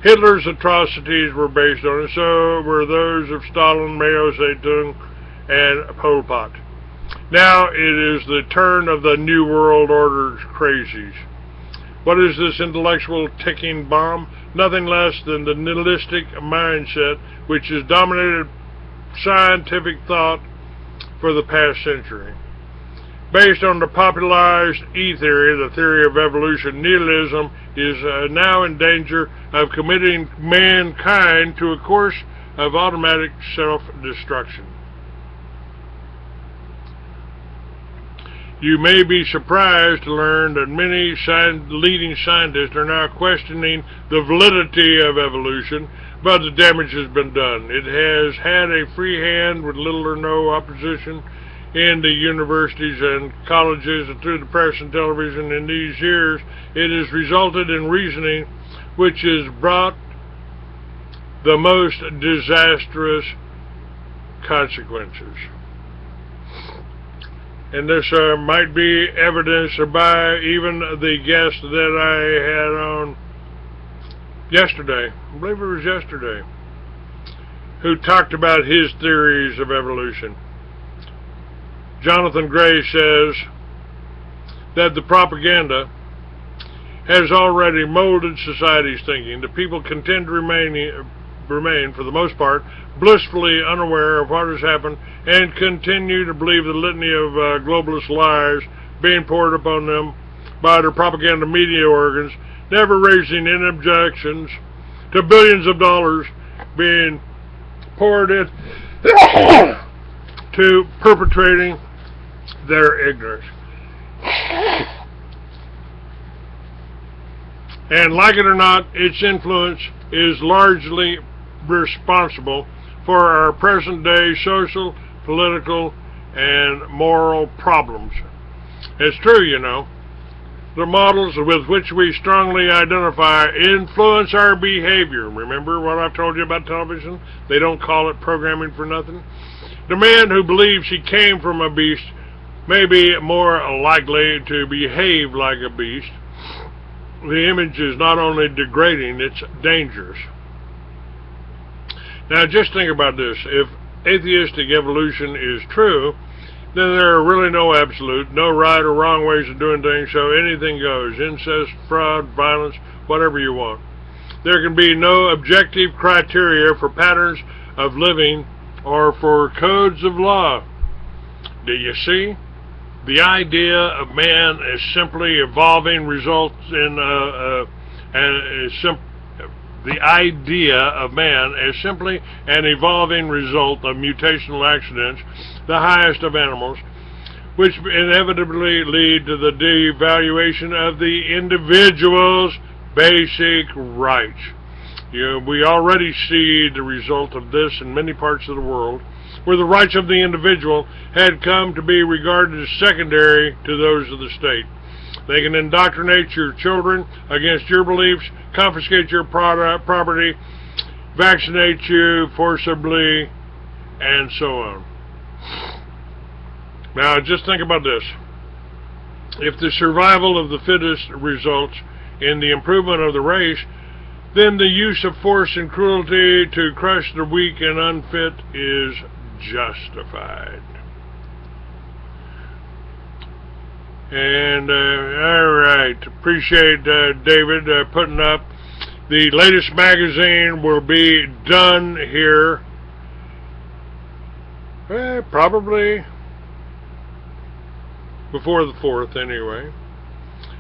Hitler's atrocities were based on it, so were those of Stalin, Mao Zedong, and Pol Pot. Now it is the turn of the New World Order's crazies. What is this intellectual ticking bomb? Nothing less than the nihilistic mindset which has dominated scientific thought for the past century. Based on the popularized E-theory, the theory of evolution, nihilism is now in danger of committing mankind to a course of automatic self-destruction. You may be surprised to learn that many leading scientists are now questioning the validity of evolution, but the damage has been done. It has had a free hand with little or no opposition in the universities and colleges and through the press and television. In these years, it has resulted in reasoning which has brought the most disastrous consequences. And this might be evidenced by even the guest that I had on yesterday, I believe it was yesterday, who talked about his theories of evolution. Jonathan Gray says that the propaganda has already molded society's thinking. The people contend to remain, for the most part, blissfully unaware of what has happened and continue to believe the litany of globalist lies being poured upon them by their propaganda media organs, never raising any objections to billions of dollars being poured in to perpetrating their ignorance. And like it or not, its influence is largely responsible for our present day social, political, and moral problems. It's true, you know. The models with which we strongly identify influence our behavior. Remember what I've told you about television? They don't call it programming for nothing. The man who believes he came from a beast may be more likely to behave like a beast. The image is not only degrading, it's dangerous. Now just think about this. If atheistic evolution is true, then there are really no absolute, no right or wrong ways of doing things, so anything goes. Incest, fraud, violence, whatever you want. There can be no objective criteria for patterns of living or for codes of law. Do you see? The idea of man as simply evolving results in the idea of man as simply an evolving result of mutational accidents, the highest of animals, which inevitably lead to the devaluation of the individual's basic rights. We already see the result of this in many parts of the world, where the rights of the individual had come to be regarded as secondary to those of the state. They can indoctrinate your children against your beliefs, confiscate your property, vaccinate you forcibly, and so on. Now, just think about this. If the survival of the fittest results in the improvement of the race, then the use of force and cruelty to crush the weak and unfit is justified. And, alright, appreciate David putting up. The latest magazine will be done here, probably before the 4th anyway.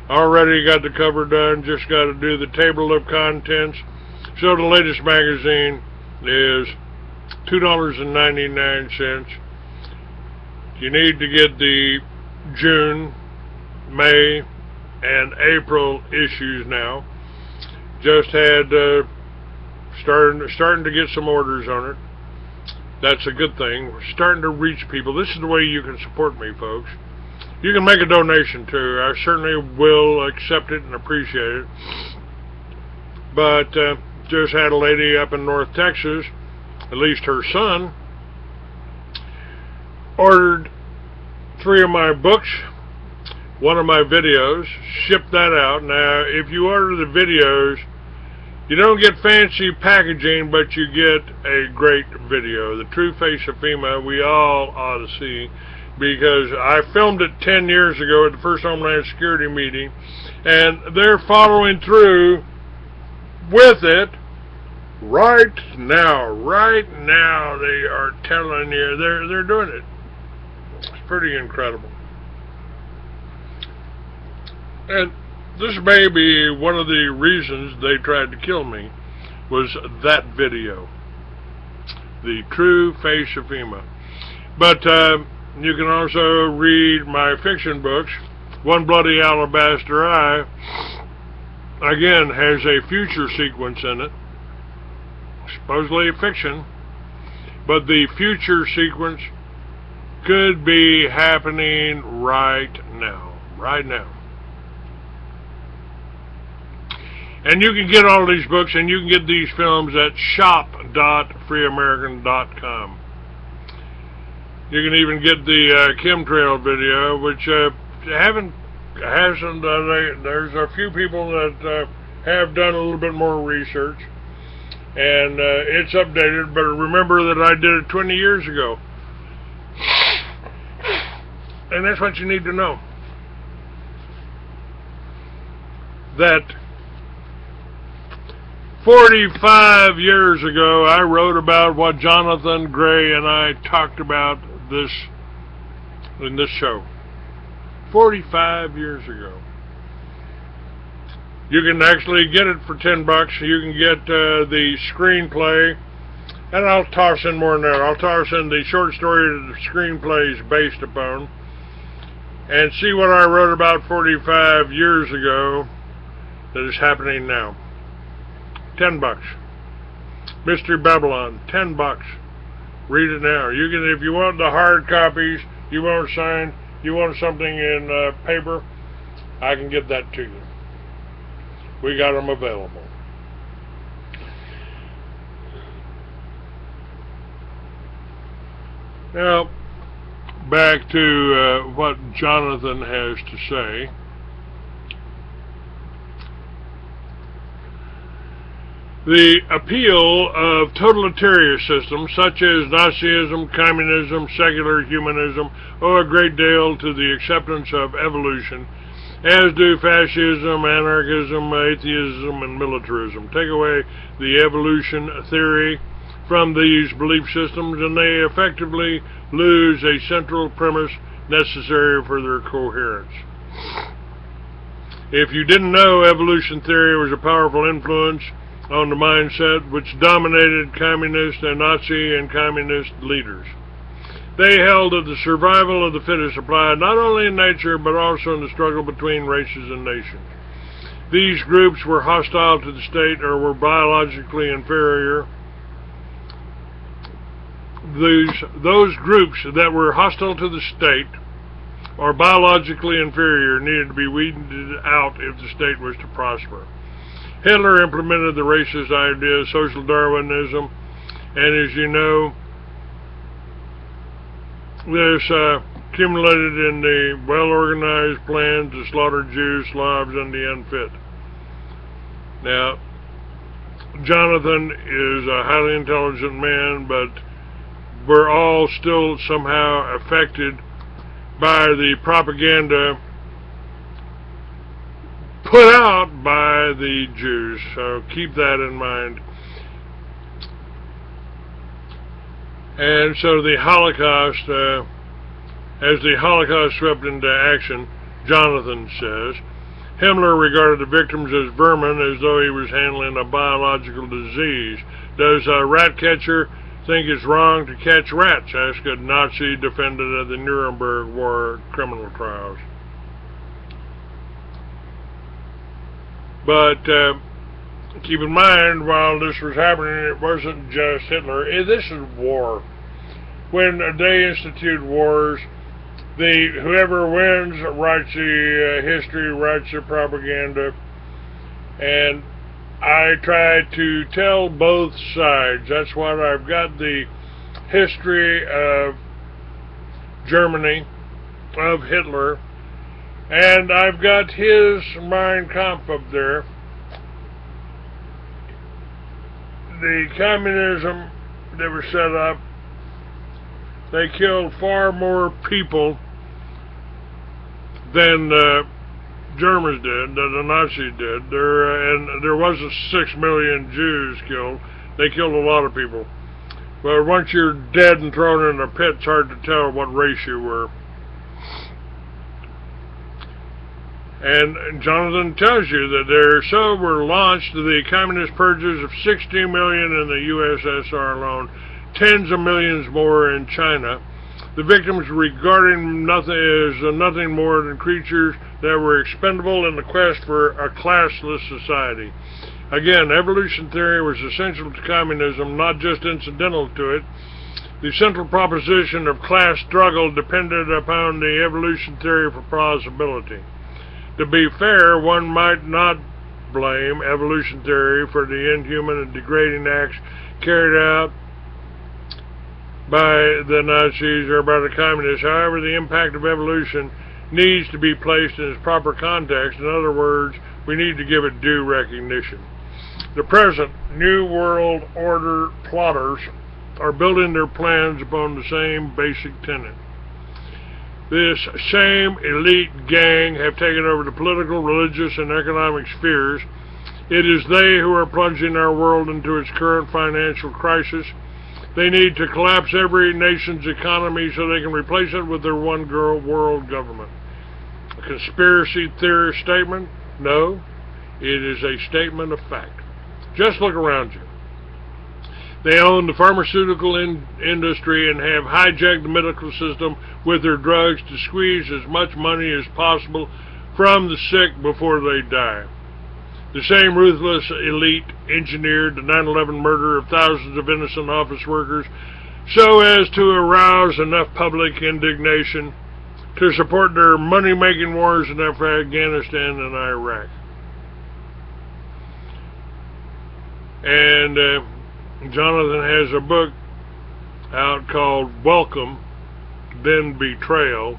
Already got the cover done, just got to do the table of contents. So the latest magazine is $2.99. You need to get the June, May, and April issues now. Just had starting to get some orders on it. That's a good thing. We're starting to reach people. This is the way you can support me, folks. You can make a donation too. I certainly will accept it and appreciate it. But just had a lady up in North Texas, at least her son, ordered 3 of my books, 1 of my videos, shipped that out. Now, if you order the videos, you don't get fancy packaging, but you get a great video. The true face of FEMA, we all ought to see, because I filmed it 10 years ago at the first Homeland Security meeting, and they're following through with it right now. Right now, they are telling you they're doing it. It's pretty incredible. And this may be one of the reasons they tried to kill me, was that video. The true face of FEMA. But you can also read my fiction books. One Bloody Alabaster Eye, again, has a future sequence in it. Supposedly a fiction. But the future sequence could be happening right now. Right now. And you can get all these books and you can get these films at shop.freeamerican.com. You can even get the chemtrail video, which there's a few people that have done a little bit more research, and it's updated, but remember that I did it 20 years ago. And that's what you need to know. That 45 years ago, I wrote about what Jonathan Gray and I talked about in this show. 45 years ago. You can actually get it for $10. You can get the screenplay, and I'll toss in more than that. I'll toss in the short story that the screenplay is based upon, and see what I wrote about 45 years ago that is happening now. $10. Mystery Babylon, $10. Read it now. You can, if you want the hard copies, you want signed, you want something in paper, I can get that to you. We got them available. Now, back to what Jonathan has to say. The appeal of totalitarian systems such as Nazism, communism, secular humanism owe a great deal to the acceptance of evolution, as do fascism, anarchism, atheism, and militarism. Take away the evolution theory from these belief systems and they effectively lose a central premise necessary for their coherence. If you didn't know, evolution theory was a powerful influence on the mindset which dominated communist and Nazi and communist leaders. They held that the survival of the fittest applied not only in nature but also in the struggle between races and nations. These groups were hostile to the state or were biologically inferior. Those groups that were hostile to the state or biologically inferior needed to be weeded out if the state was to prosper. Hitler implemented the racist idea, social Darwinism, and as you know, this accumulated in the well-organized plan to slaughter Jews, Slavs, and the unfit. Now, Jonathan is a highly intelligent man, but we're all still somehow affected by the propaganda put out by the Jews, so keep that in mind. And so the Holocaust, as the Holocaust swept into action, Jonathan says, Himmler regarded the victims as vermin as though he was handling a biological disease. Does a rat catcher think it's wrong to catch rats? Asked a Nazi defendant at the Nuremberg war criminal trials. But keep in mind, while this was happening, it wasn't just Hitler. This is war. When they institute wars, whoever wins writes the history, writes the propaganda, and I try to tell both sides. That's why I've got the history of Germany, of Hitler, and I've got his Mein Kampf up there. The communism that was set up, they killed far more people than the Germans did, than the Nazis did. And there wasn't 6 million Jews killed. They killed a lot of people. But once you're dead and thrown in a pit, it's hard to tell what race you were. And Jonathan tells you that so were launched the communist purges of 60 million in the USSR alone, tens of millions more in China. The victims regarding nothing more than creatures that were expendable in the quest for a classless society. Again, evolution theory was essential to communism, not just incidental to it. The central proposition of class struggle depended upon the evolution theory for plausibility. To be fair, one might not blame evolution theory for the inhuman and degrading acts carried out by the Nazis or by the communists. However, the impact of evolution needs to be placed in its proper context. In other words, we need to give it due recognition. The present New World Order plotters are building their plans upon the same basic tenet. This same elite gang have taken over the political, religious, and economic spheres. It is they who are plunging our world into its current financial crisis. They need to collapse every nation's economy so they can replace it with their one world government. A conspiracy theory statement? No, it is a statement of fact. Just look around you. They own the pharmaceutical industry and have hijacked the medical system with their drugs to squeeze as much money as possible from the sick before they die. The same ruthless elite engineered the 9/11 murder of thousands of innocent office workers so as to arouse enough public indignation to support their money-making wars in Afghanistan and Iraq. And Jonathan has a book out called Welcome, then betrayal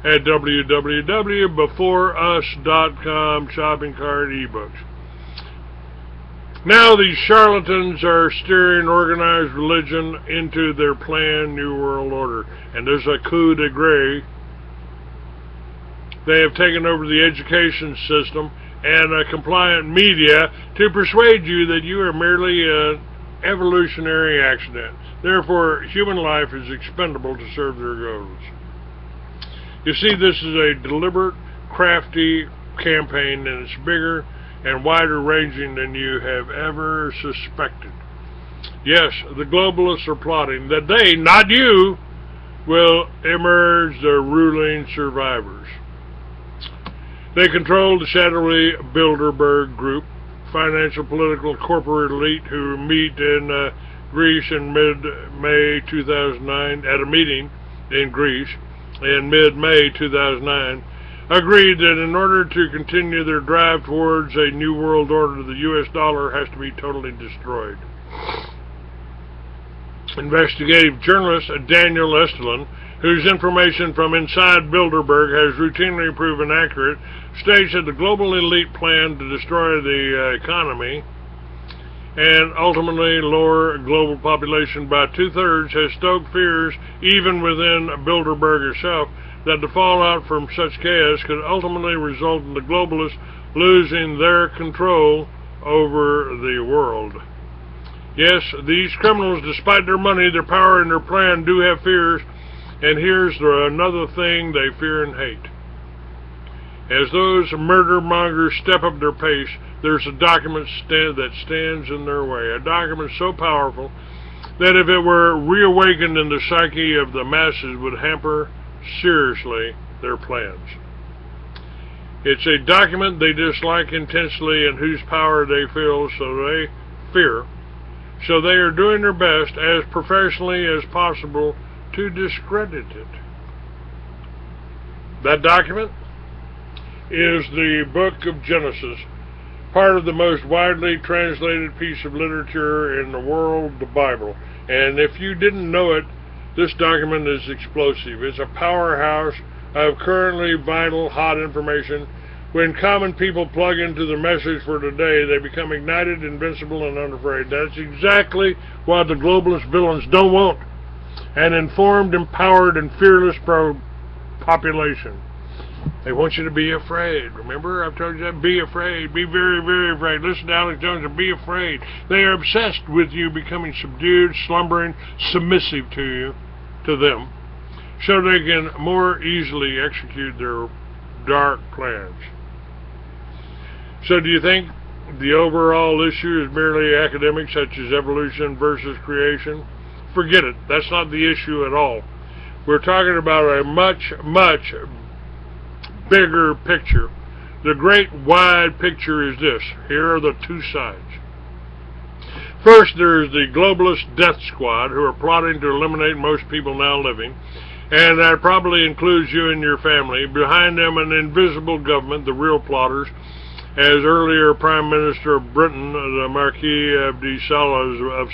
at www.beforeus.com, shopping cart, ebooks. Now these charlatans are steering organized religion into their planned New World Order, and there's a coup de grace. They have taken over the education system and a compliant media to persuade you that you are merely an evolutionary accident. Therefore, human life is expendable to serve their goals. You see, this is a deliberate, crafty campaign, and it's bigger and wider ranging than you have ever suspected. Yes, the globalists are plotting that they, not you, will emerge the ruling survivors. They control the shadowy Bilderberg group, financial, political, corporate elite who meet in Greece in mid-May 2009, at a meeting in Greece in mid-May 2009, agreed that in order to continue their drive towards a new world order, the U.S. dollar has to be totally destroyed. Investigative journalist Daniel Estelin, whose information from inside Bilderberg has routinely proven accurate, states that the global elite plan to destroy the economy and ultimately lower global population by 2/3 has stoked fears even within Bilderberg herself that the fallout from such chaos could ultimately result in the globalists losing their control over the world. Yes, these criminals, despite their money, their power, and their plan, do have fears, and here's another thing they fear and hate. As those murder mongers step up their pace, there's a document that stands in their way, a document so powerful that if it were reawakened in the psyche of the masses would hamper seriously their plans. It's a document they dislike intensely and whose power they feel, so they fear. So they are doing their best as professionally as possible to discredit it. That document is the book of Genesis, part of the most widely translated piece of literature in the world, the Bible. And if you didn't know it, this document is explosive. It's a powerhouse of currently vital, hot information. When common people plug into the message for today, they become ignited, invincible, and unafraid. That's exactly what the globalist villains don't want. An informed, empowered, and fearless population. They want you to be afraid. Remember, I've told you that. Be afraid. Be very, very afraid. Listen to Alex Jones and be afraid. They are obsessed with you becoming subdued, slumbering, submissive to them, so they can more easily execute their dark plans. So do you think the overall issue is merely academic, such as evolution versus creation? Forget it. That's not the issue at all. We're talking about a much, much bigger picture. The great wide picture is this. Here are the two sides. First, there's the globalist death squad who are plotting to eliminate most people now living, and that probably includes you and your family. Behind them, an invisible government, the real plotters, as earlier Prime Minister of Britain, the Marquis of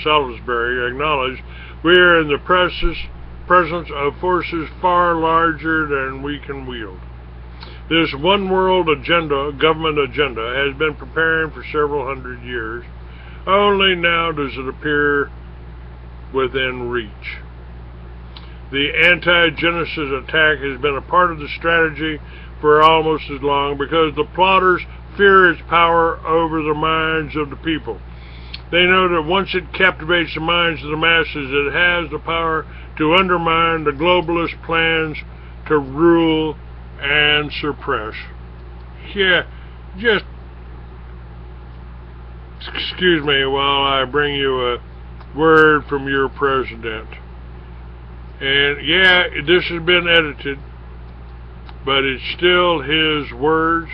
Salisbury, acknowledged. We are in the presence of forces far larger than we can wield. This one world agenda, government agenda, has been preparing for several hundred years. Only now does it appear within reach. The anti-Genesis attack has been a part of the strategy for almost as long because the plotters fear its power over the minds of the people. They know that once it captivates the minds of the masses, it has the power to undermine the globalist plans to rule and suppress. Yeah, just excuse me while I bring you a word from your president. And yeah, this has been edited, but it's still his words.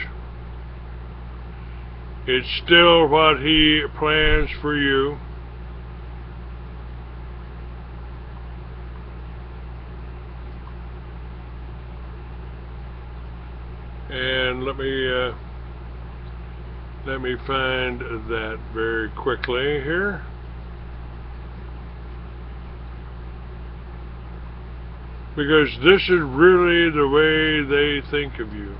It's still what he plans for you. And let me find that very quickly here. because this is really the way they think of you.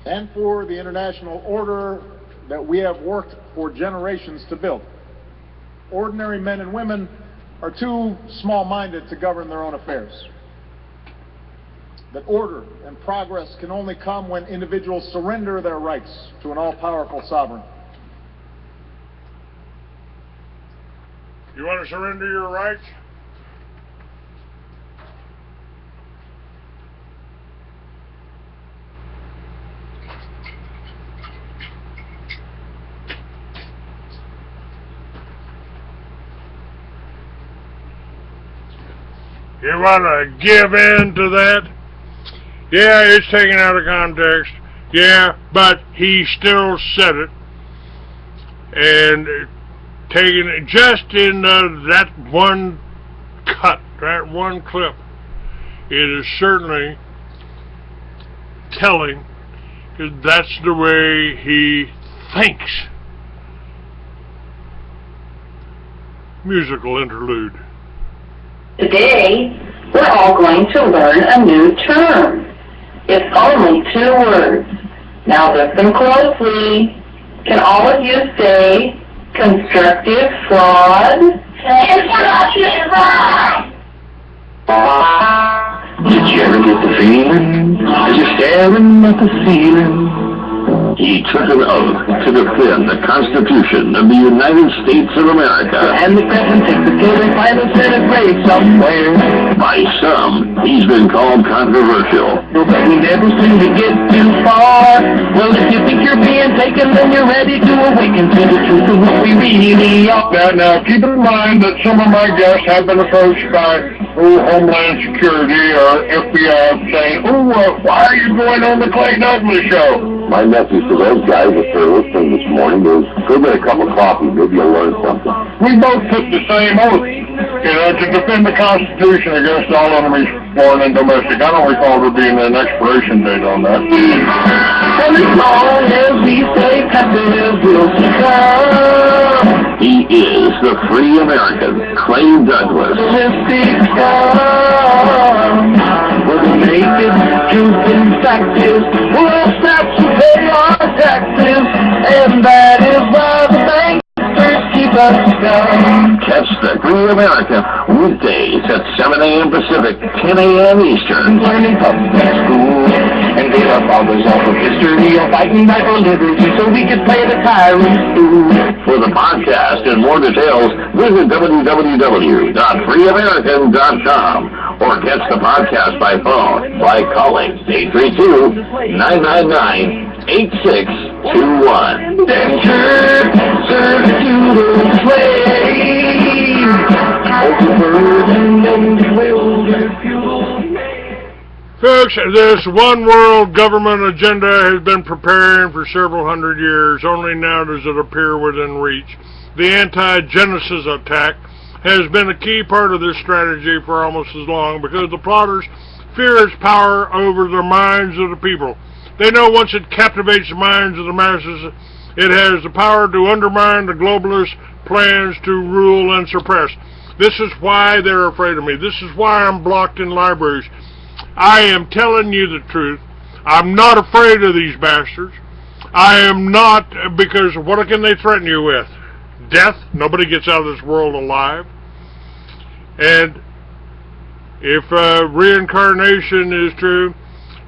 And for the international order that we have worked for generations to build. Ordinary men and women are too small-minded to govern their own affairs. That order and progress can only come when individuals surrender their rights to an all-powerful sovereign. You want to surrender your rights? You want to give in to that? Yeah, it's taken out of context. Yeah, but he still said it. And taking it just in that one cut, that one clip, it is certainly telling, because that's the way he thinks. Musical interlude. Today, we're all going to learn a new term. It's only 2 words. Now listen closely. Can all of you say constructive fraud? Constructive fraud! Did you ever get the feeling as you're staring at the ceiling? He took an oath to defend the Constitution of the United States of America. And the president takes the field and finally set a grave somewhere. By some, he's been called controversial. But we never seem to get too far. Well, if you think you're being taken, then you're ready to awaken to the truth of what we really are. Now, keep in mind that some of my guests have been approached by Homeland Security or FBI saying, why are you going on the Clay Douglas show? My message to those guys, if they're listening this morning, is go get a cup of coffee. Maybe you'll learn something. We both took the same oath, to defend the Constitution against all enemies, foreign and domestic. I don't recall there being an expiration date on that. And as long as we stay passive, we'll succumb. He is the free American, Clay Douglas. For the naked truth and fact is, we'll stop to pay our taxes, and that is why the bankers keep us down. Catch the Free America weekdays at 7 a.m. Pacific, 10 a.m. Eastern. Learning public school, and they are fathers of history of fighting back for liberty so we could play the tyrant fool. For the podcast and more details, visit www.freeamerican.com or catch the podcast by phone by calling 832-999-8621. Enter servitude of slave, overburdened and bewildered. Folks, this one world government agenda has been preparing for several hundred years. Only now does it appear within reach. The anti-Genesis attack has been a key part of this strategy for almost as long because the plotters fear its power over the minds of the people. They know once it captivates the minds of the masses, it has the power to undermine the globalist plans to rule and suppress. This is why they're afraid of me. This is why I'm blocked in libraries. I am telling you the truth. I'm not afraid of these bastards. I am not, because what can they threaten you with? Death? Nobody gets out of this world alive. And if reincarnation is true,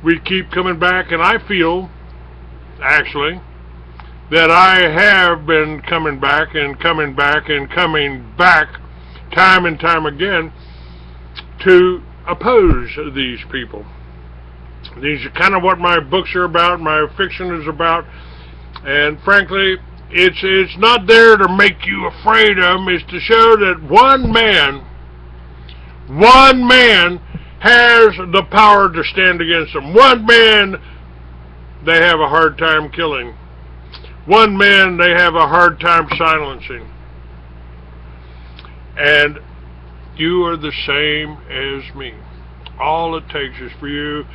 we keep coming back, and I feel, actually, that I have been coming back and coming back and coming back time and time again to oppose these people. These are kind of what my books are about, my fiction is about, and frankly, it's not there to make you afraid of them. It's to show that one man has the power to stand against them. One man they have a hard time killing. One man they have a hard time silencing. And you are the same as me. All it takes is for you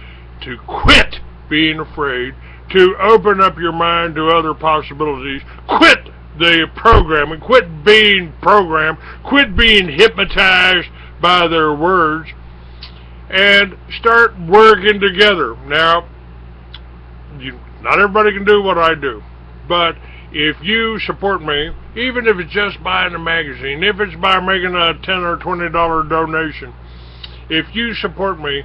to quit being afraid, to open up your mind to other possibilities. Quit the programming, quit being programmed, quit being hypnotized by their words, and start working together. Now, not everybody can do what I do, but if you support me, even if it's just buying a magazine, if it's by making a $10 or $20 donation, if you support me,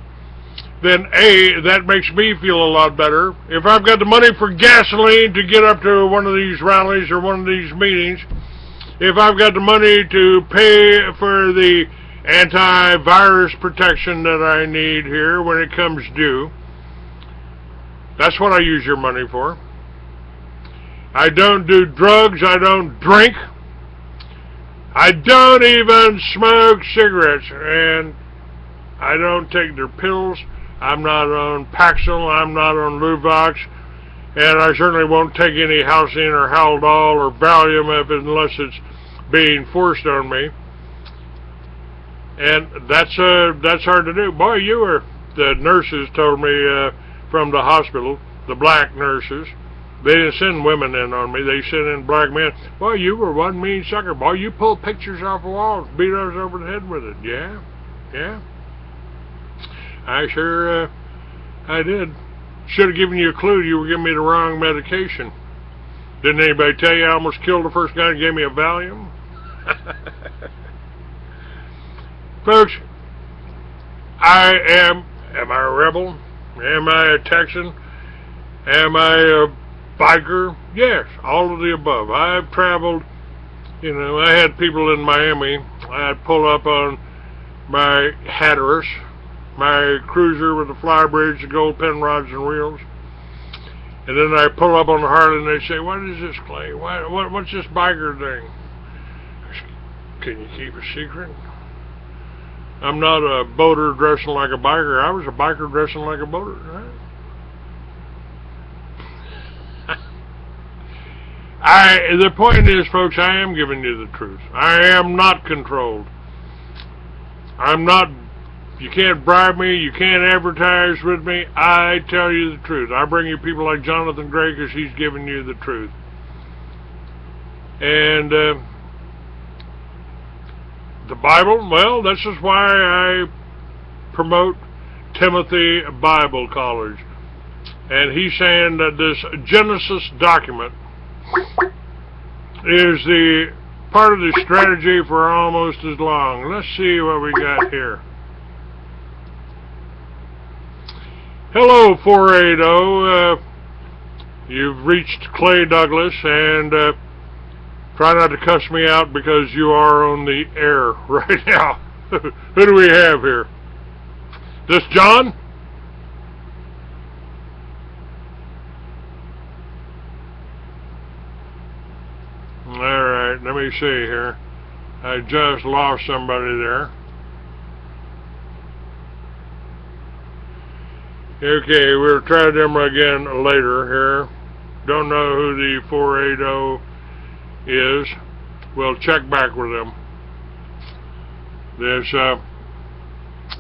then A, that makes me feel a lot better. If I've got the money for gasoline to get up to one of these rallies or one of these meetings, if I've got the money to pay for the antivirus protection that I need here when it comes due, that's what I use your money for. I don't do drugs, I don't drink, I don't even smoke cigarettes, and I don't take their pills. I'm not on Paxil, I'm not on Luvox, and I certainly won't take any Halcyon or Haldol or Valium unless it's being forced on me. And that's hard to do. Boy, the nurses told me from the hospital, the black nurses, they didn't send women in on me, they sent in black men. Boy, you were one mean sucker. Boy, you pulled pictures off the walls, beat us over the head with it. Yeah. I sure, I did. Should have given you a clue. You were giving me the wrong medication. Didn't anybody tell you I almost killed the first guy who gave me a Valium? Folks, am I a rebel? Am I a Texan? Am I a biker? Yes, all of the above. I've traveled, I had people in Miami. I'd pull up on my Hatteras, my cruiser with the flybridge, the gold pin rods and wheels. And then I pull up on the Harley and they say, what is this, Clay? What's this biker thing? Can you keep a secret? I'm not a boater dressing like a biker. I was a biker dressing like a boater, right? The point is, folks, I am giving you the truth. I am not controlled. You can't bribe me, you can't advertise with me. I tell you the truth. I bring you people like Jonathan Gray because he's giving you the truth. And the Bible, well, this is why I promote Timothy Bible College. And he's saying that this Genesis document is the part of the strategy for almost as long. Let's see what we got here. Hello, 480. You've reached Clay Douglas, and try not to cuss me out because you are on the air right now. Who do we have here? This John? Alright, let me see here. I just lost somebody there. Okay, we'll try them again later here. Don't know who the 480 is. We'll check back with them.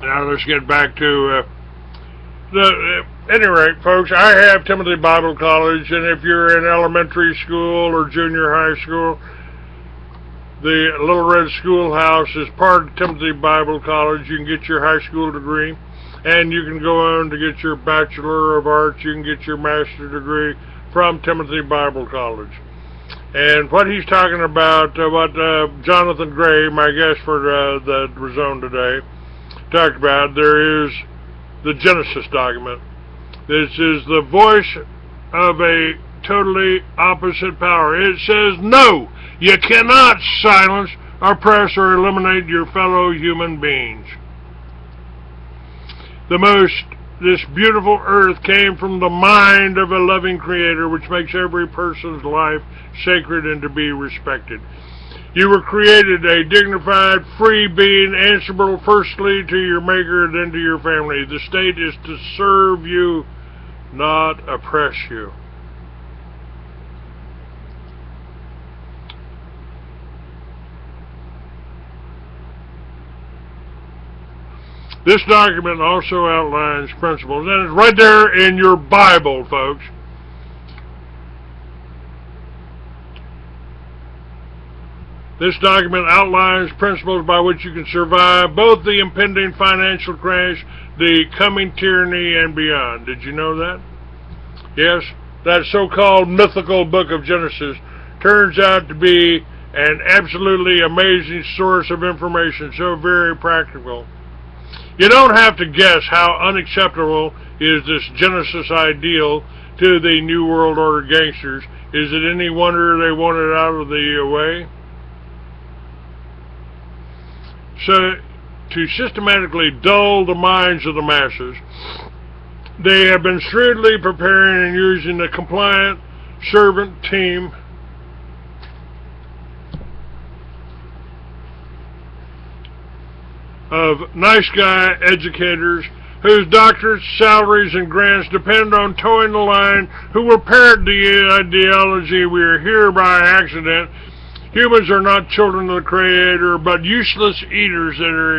Now let's get back to any rate, folks, I have Timothy Bible College, and if you're in elementary school or junior high school, the Little Red Schoolhouse is part of Timothy Bible College. You can get your high school degree, and you can go on to get your Bachelor of Arts. You can get your master's degree from Timothy Bible College. And what he's talking about, what Jonathan Gray, my guest for the Zone today, talked about, there is the Genesis document. This is the voice of a totally opposite power. It says, no, you cannot silence, oppress, or eliminate your fellow human beings. This beautiful earth came from the mind of a loving creator, which makes every person's life sacred and to be respected. You were created a dignified, free being, answerable firstly to your maker, then to your family. The state is to serve you, not oppress you. This document also outlines principles, and it's right there in your Bible, folks. This document outlines principles by which you can survive both the impending financial crash, the coming tyranny, and beyond. Did you know that? Yes, that so-called mythical book of Genesis turns out to be an absolutely amazing source of information, so very practical. You don't have to guess how unacceptable is this Genesis ideal to the New World Order gangsters. Is it any wonder they want it out of the way? So, to systematically dull the minds of the masses, they have been shrewdly preparing and using a compliant servant team of nice guy educators whose doctorates, salaries, and grants depend on towing the line, who will parrot the ideology we are here by accident. Humans are not children of the Creator, but useless eaters that are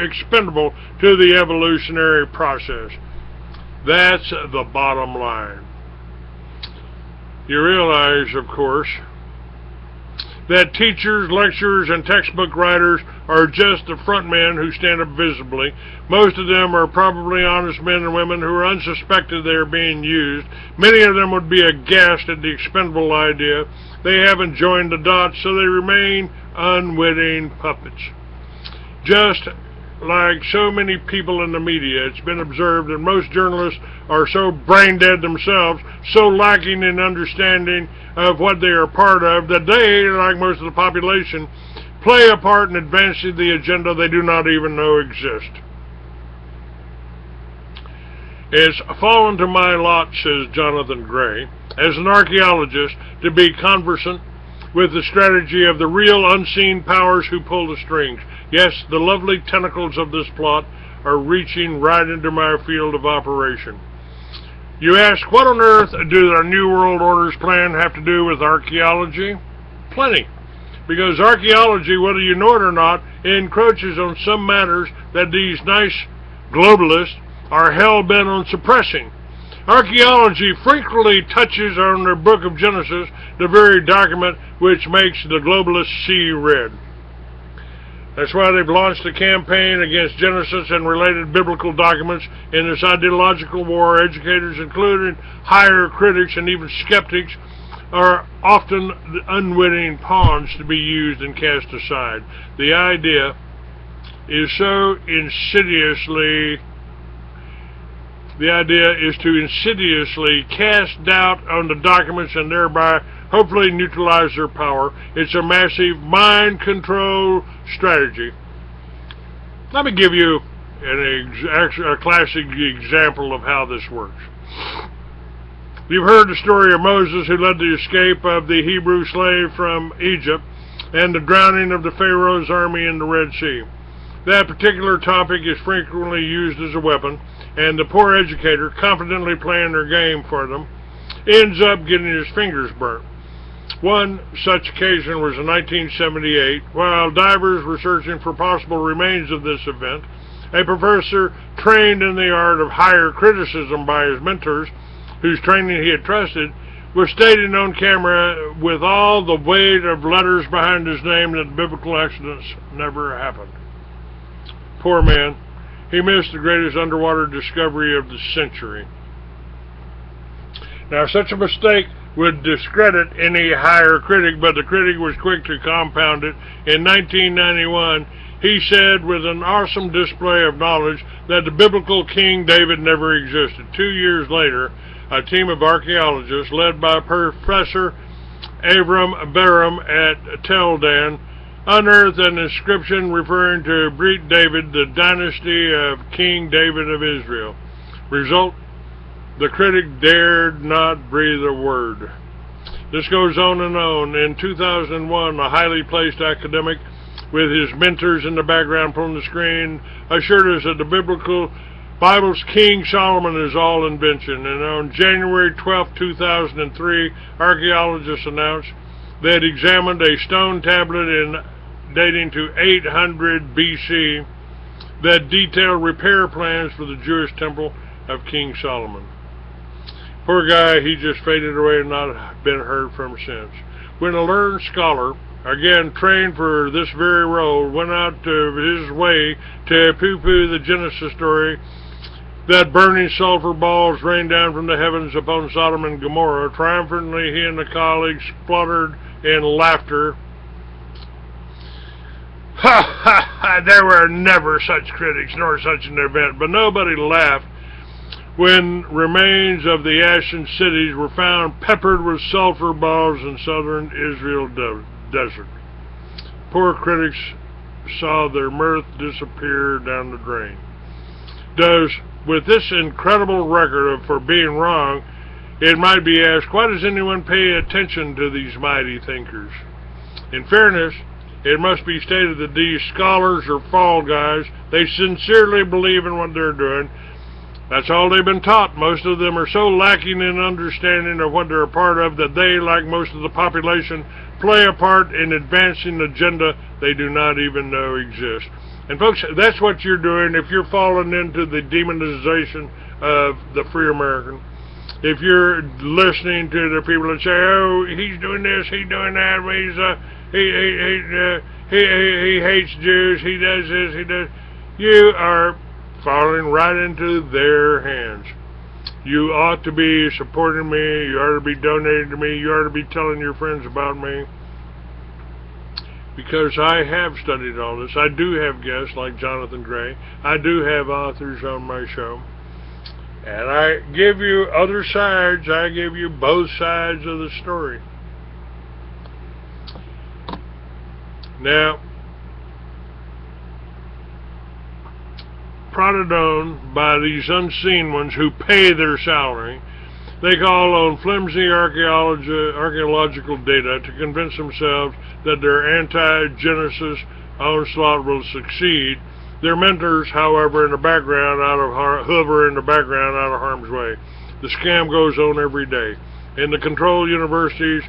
expendable to the evolutionary process. That's the bottom line. You realize, of course, that teachers, lecturers, and textbook writers are just the front men who stand up visibly. Most of them are probably honest men and women who are unsuspected they are being used. Many of them would be aghast at the expendable idea. They haven't joined the dots, so they remain unwitting puppets. Just like so many people in the media, it's been observed that most journalists are so brain-dead themselves, so lacking in understanding of what they are part of, that they, like most of the population, play a part in advancing the agenda they do not even know exist. It's fallen to my lot, says Jonathan Gray, as an archaeologist, to be conversant with the strategy of the real unseen powers who pull the strings. Yes, the lovely tentacles of this plot are reaching right into my field of operation. You ask, what on earth do our New World Order's plan have to do with archaeology? Plenty. Because archaeology, whether you know it or not, encroaches on some matters that these nice globalists are hell-bent on suppressing. Archaeology frequently touches on their book of Genesis, the very document which makes the globalists see red. That's why they've launched a campaign against Genesis and related biblical documents in this ideological war. Educators, including higher critics and even skeptics, are often the unwitting pawns to be used and cast aside. The idea is to insidiously cast doubt on the documents and thereby hopefully neutralize their power. It's a massive mind control strategy. Let me give you a classic example of how this works. You've heard the story of Moses, who led the escape of the Hebrew slave from Egypt and the drowning of the Pharaoh's army in the Red Sea. That particular topic is frequently used as a weapon, and the poor educator, confidently playing their game for them, ends up getting his fingers burnt. One such occasion was in 1978. While divers were searching for possible remains of this event, a professor trained in the art of higher criticism by his mentors, whose training he had trusted, was stating on camera with all the weight of letters behind his name that biblical accidents never happened. Poor man. He missed the greatest underwater discovery of the century. Now, such a mistake would discredit any higher critic, but the critic was quick to compound it. In 1991, he said with an awesome display of knowledge that the biblical King David never existed. 2 years later, a team of archaeologists led by Professor Avram Baram at Tel Dan unearthed an inscription referring to Brit David, the dynasty of King David of Israel. Result, the critic dared not breathe a word. This goes on and on. In 2001, a highly placed academic with his mentors in the background from the screen assured us that the Bible's King Solomon is all invention. And on January 12, 2003, archaeologists announced they had examined a stone tablet dating to 800 BC that detailed repair plans for the Jewish temple of King Solomon. Poor guy, he just faded away and not been heard from since. When a learned scholar again trained for this very role, went out of his way to poo-poo the Genesis story that burning sulfur balls rained down from the heavens upon Sodom and Gomorrah. Triumphantly, he and the colleagues spluttered in laughter. Ha ha ha! There were never such critics nor such an event, but nobody laughed when remains of the ashen cities were found peppered with sulfur balls in southern Israel desert. Poor critics saw their mirth disappear down the drain. With this incredible record for being wrong, it might be asked, why does anyone pay attention to these mighty thinkers? In fairness, it must be stated that these scholars are fall guys. They sincerely believe in what they're doing. That's all they've been taught. Most of them are so lacking in understanding of what they're a part of that they, like most of the population, play a part in advancing an agenda they do not even know exists. And folks, that's what you're doing if you're falling into the demonization of the free American. If you're listening to the people that say, oh, he's doing this, he's doing that, he hates Jews, he does this, he does... You are falling right into their hands. You ought to be supporting me, you ought to be donating to me, you ought to be telling your friends about me. Because I have studied all this. I do have guests like Jonathan Gray. I do have authors on my show. And I give you other sides. I give you both sides of the story. Now, prodded on by these unseen ones who pay their salary, they call on flimsy archaeological data to convince themselves that their anti-Genesis onslaught will succeed. Their mentors, however, in the background, hover in the background out of harm's way. The scam goes on every day. In the controlled universities,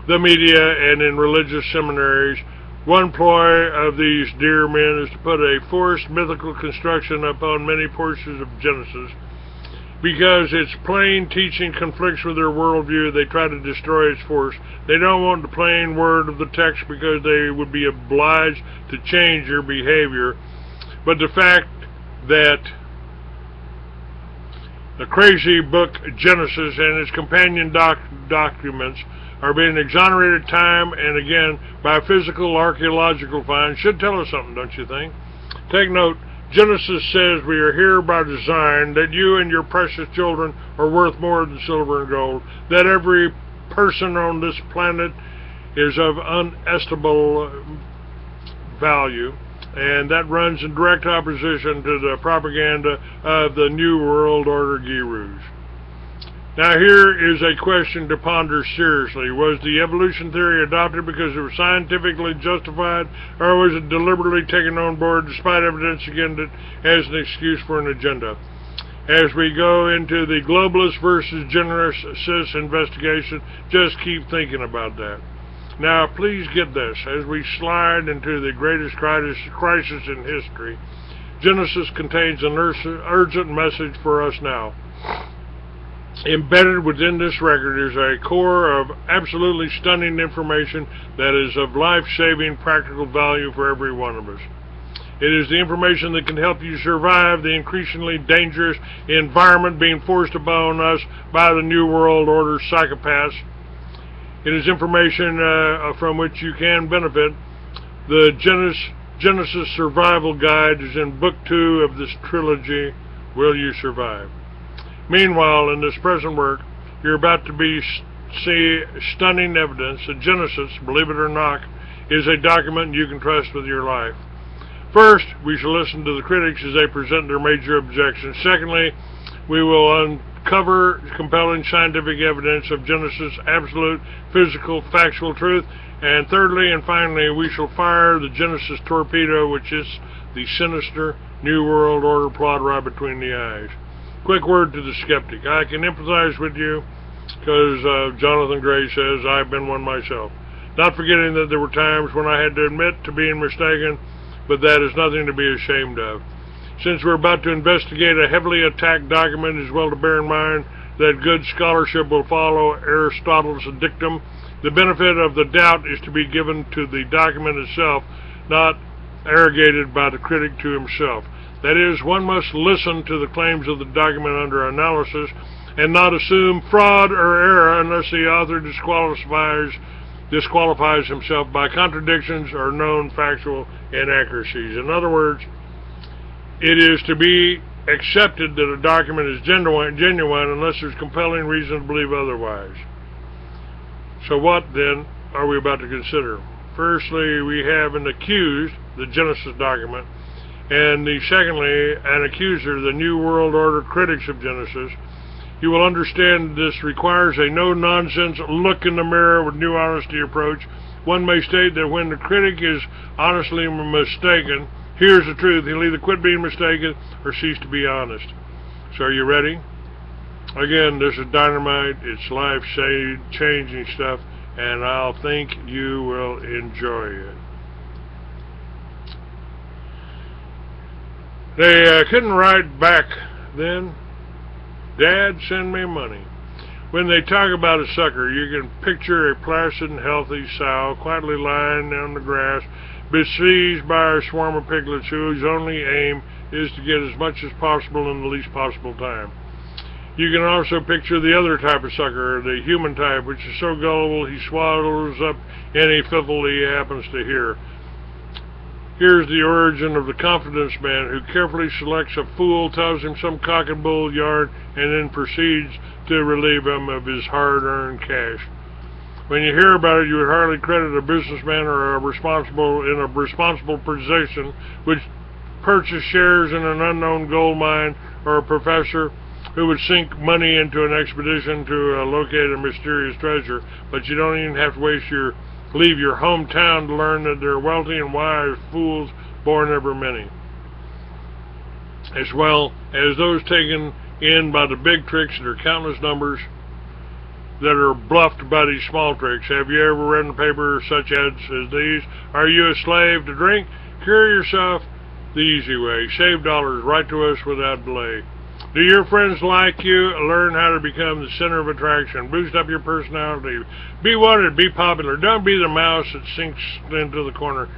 the media, and in religious seminaries, one ploy of these dear men is to put a forced mythical construction upon many portions of Genesis. Because its plain teaching conflicts with their worldview, they try to destroy its force. They don't want the plain word of the text because they would be obliged to change your behavior. But the fact that the crazy book Genesis and its companion documents are being exonerated time and again by physical archaeological finds should tell us something, don't you think? Take note. Genesis says we are here by design, that you and your precious children are worth more than silver and gold, that every person on this planet is of unestimable value, and that runs in direct opposition to the propaganda of the New World Order gurus. Now here is a question to ponder seriously. Was the evolution theory adopted because it was scientifically justified, or was it deliberately taken on board despite evidence against it as an excuse for an agenda? As we go into the globalist versus Genesis investigation, just keep thinking about that. Now please get this, as we slide into the greatest crisis in history, Genesis contains an urgent message for us now. Embedded within this record is a core of absolutely stunning information that is of life-saving practical value for every one of us. It is the information that can help you survive the increasingly dangerous environment being forced upon us by the New World Order psychopaths. It is information from which you can benefit. The Genesis Survival Guide is in Book 2 of this trilogy, Will You Survive? Meanwhile, in this present work, you're about to see stunning evidence that Genesis, believe it or not, is a document you can trust with your life. First, we shall listen to the critics as they present their major objections. Secondly, we will uncover compelling scientific evidence of Genesis' absolute physical, factual truth. And thirdly and finally, we shall fire the Genesis torpedo, which is the sinister New World Order plot right between the eyes. Quick word to the skeptic. I can empathize with you because Jonathan Gray says I've been one myself. Not forgetting that there were times when I had to admit to being mistaken, but that is nothing to be ashamed of. Since we're about to investigate a heavily attacked document, it is well to bear in mind that good scholarship will follow Aristotle's dictum The benefit of the doubt is to be given to the document itself, not arrogated by the critic to himself. That is, one must listen to the claims of the document under analysis and not assume fraud or error unless the author disqualifies himself by contradictions or known factual inaccuracies. In other words, it is to be accepted that a document is genuine unless there's compelling reason to believe otherwise. So what, then, are we about to consider? Firstly, we have an accused, the Genesis document, and secondly, an accuser, the New World Order critics of Genesis. You will understand this requires a no-nonsense look in the mirror with new honesty approach. One may state that when the critic is honestly mistaken, here's the truth. He'll either quit being mistaken or cease to be honest. So are you ready? Again, this is dynamite. It's life-changing stuff, and I'll think you will enjoy it. They couldn't write back then. Dad, send me money. When they talk about a sucker, you can picture a placid and healthy sow quietly lying on the grass, besieged by a swarm of piglets whose only aim is to get as much as possible in the least possible time. You can also picture the other type of sucker, the human type, which is so gullible he swallows up any fiddle he happens to hear. Here's the origin of the confidence man who carefully selects a fool, tells him some cock and bull yarn, and then proceeds to relieve him of his hard-earned cash. When you hear about it, you would hardly credit a businessman or in a responsible position which purchased shares in an unknown gold mine, or a professor who would sink money into an expedition to locate a mysterious treasure. But you don't even have to leave your hometown to learn that there are wealthy and wise fools born ever many, as well as those taken in by the big tricks. There are countless numbers that are bluffed by these small tricks. Have you ever read in the paper such ads as these? Are you a slave to drink? Cure yourself the easy way. Save dollars. Write to us without delay. Do your friends like you? Learn how to become the center of attraction. Boost up your personality. Be wanted. Be popular. Don't be the mouse that sinks into the corner.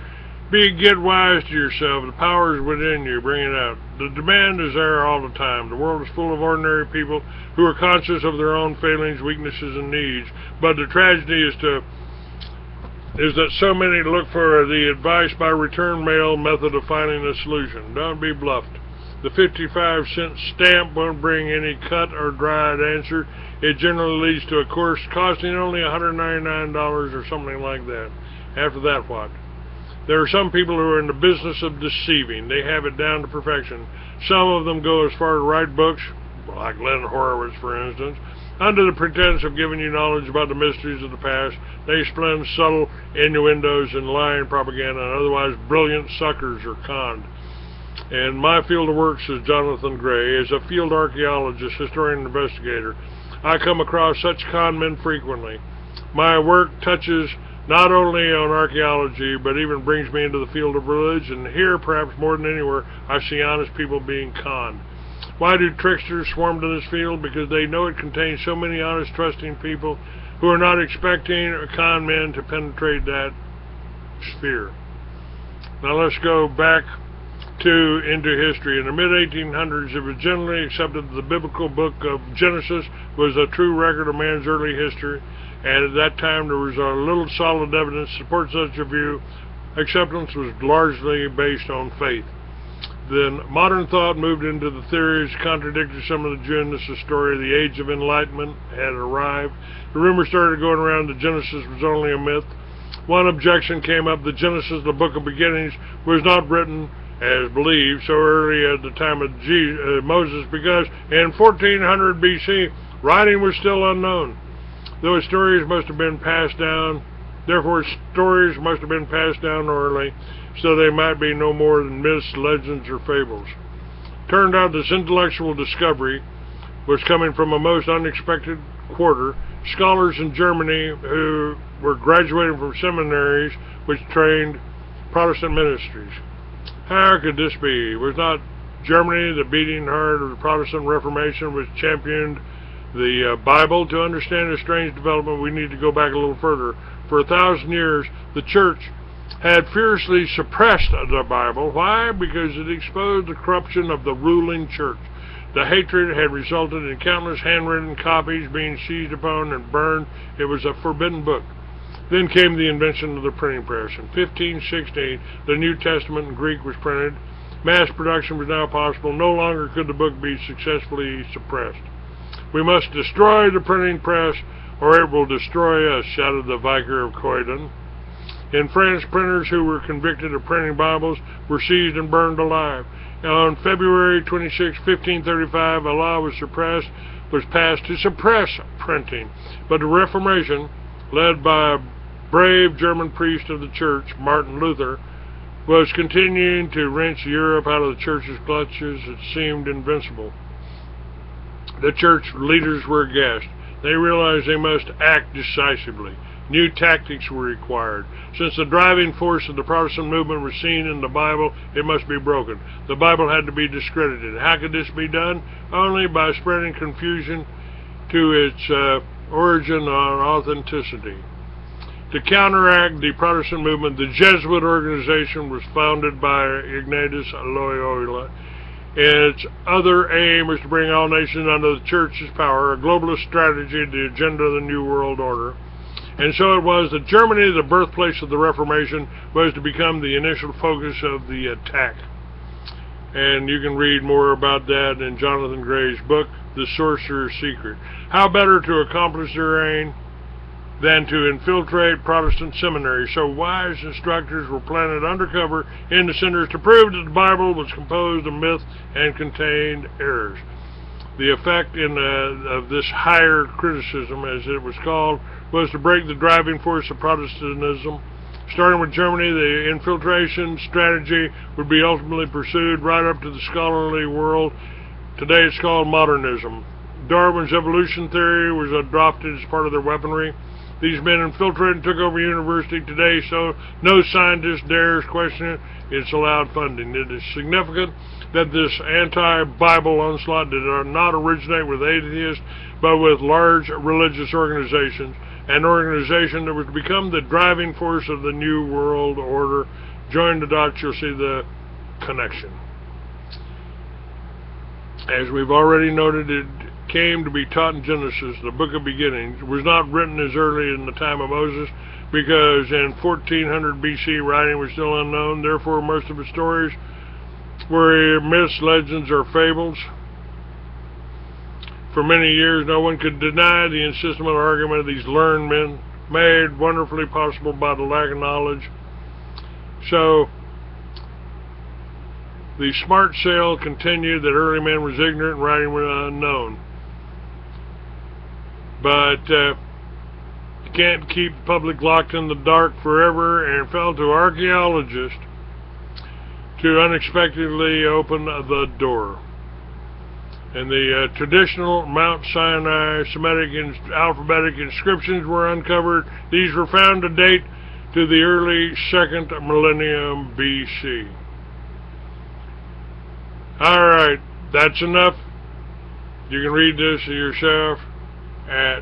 Get wise to yourself. The power is within you. Bring it out. The demand is there all the time. The world is full of ordinary people who are conscious of their own failings, weaknesses, and needs. But the tragedy is that so many look for the advice by return mail method of finding a solution. Don't be bluffed. The 55-cent stamp won't bring any cut or dried answer. It generally leads to a course costing only $199 or something like that. After that, what? There are some people who are in the business of deceiving. They have it down to perfection. Some of them go as far to write books, like Len Horowitz, for instance, under the pretense of giving you knowledge about the mysteries of the past. They spend subtle innuendos and lying propaganda, and otherwise brilliant suckers are conned. In my field of work, says Jonathan Gray, as a field archaeologist, historian, and investigator, I come across such con men frequently. My work touches not only on archaeology, but even brings me into the field of religion. Here, perhaps more than anywhere, I see honest people being conned. Why do tricksters swarm to this field? Because they know it contains so many honest, trusting people who are not expecting con men to penetrate that sphere. Now let's go back into history. In the mid-1800s, it was generally accepted that the biblical book of Genesis was a true record of man's early history, and at that time there was little solid evidence to support such a view. Acceptance was largely based on faith. Then modern thought moved into the theories contradicted some of the Genesis story. The age of enlightenment had arrived. The rumor started going around that Genesis was only a myth. One objection came up: that Genesis, the book of beginnings, was not written as believed so early at the time of Moses, because in 1400 BC writing was still unknown. Therefore stories must have been passed down orally, so they might be no more than myths, legends, or fables. Turned out this intellectual discovery was coming from a most unexpected quarter. Scholars in Germany who were graduating from seminaries which trained Protestant ministries. How could this be? Was not Germany the beating heart of the Protestant Reformation, which championed the Bible. To understand this strange development, we need to go back a little further. For 1,000 years, the church had fiercely suppressed the Bible. Why? Because it exposed the corruption of the ruling church. The hatred had resulted in countless handwritten copies being seized upon and burned. It was a forbidden book. Then came the invention of the printing press. In 1516, the New Testament in Greek was printed. Mass production was now possible. No longer could the book be successfully suppressed. We must destroy the printing press, or it will destroy us, shouted the Vicar of Croydon. In France, printers who were convicted of printing Bibles were seized and burned alive. On February 26, 1535, a law was passed to suppress printing. But the Reformation, led by a brave German priest of the church, Martin Luther, was continuing to wrench Europe out of the church's clutches. It seemed invincible. The church leaders were aghast. They realized they must act decisively. New tactics were required. Since the driving force of the Protestant movement was seen in the Bible, it must be broken. The Bible had to be discredited. How could this be done? Only by spreading confusion to its origin and authenticity. To counteract the Protestant movement, the Jesuit organization was founded by Ignatius Loyola. Its other aim was to bring all nations under the church's power, a globalist strategy, the agenda of the New World Order. And so it was that Germany, the birthplace of the Reformation, was to become the initial focus of the attack. And you can read more about that in Jonathan Gray's book, The Sorcerer's Secret. How better to accomplish their aim than to infiltrate Protestant seminaries? So wise instructors were planted undercover in the centers to prove that the Bible was composed of myth and contained errors. The effect of this higher criticism, as it was called, was to break the driving force of Protestantism. Starting with Germany, the infiltration strategy would be ultimately pursued right up to the scholarly world. Today it's called modernism. Darwin's evolution theory was adopted as part of their weaponry. These men infiltrated and took over university today, so no scientist dares question it. It's allowed funding. It is significant that this anti-Bible onslaught did not originate with atheists, but with large religious organizations, an organization that was to become the driving force of the New World Order. Join the dots, you'll see the connection. As we've already noted, it came to be taught in Genesis, the book of beginnings. It was not written as early in the time of Moses, because in 1400 BC writing was still unknown. Therefore, most of its stories were myths, legends, or fables. For many years, no one could deny the insistent argument of these learned men, made wonderfully possible by the lack of knowledge. So, the smart sale continued that early man was ignorant and writing was unknown. But you can't keep the public locked in the dark forever, and fell to archaeologists to unexpectedly open the door. And the traditional Mount Sinai Semitic and alphabetic inscriptions were uncovered. These were found to date to the early 2nd millennium BC. Alright, that's enough. You can read this yourself at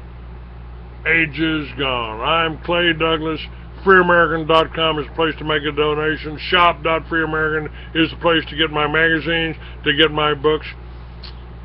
Ages Gone. I'm Clay Douglas. FreeAmerican.com is the place to make a donation. Shop.freeamerican is the place to get my magazines, to get my books.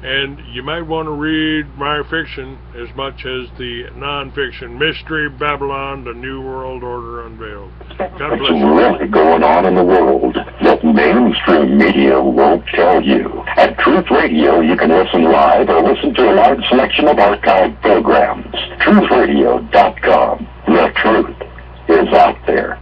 And you might want to read my fiction as much as the non-fiction. Mystery Babylon, the New World Order Unveiled. God bless you. What's really going on in the world that mainstream media won't tell you? At Truth Radio, you can listen live or listen to a large selection of archived programs. TruthRadio.com. The truth is out there.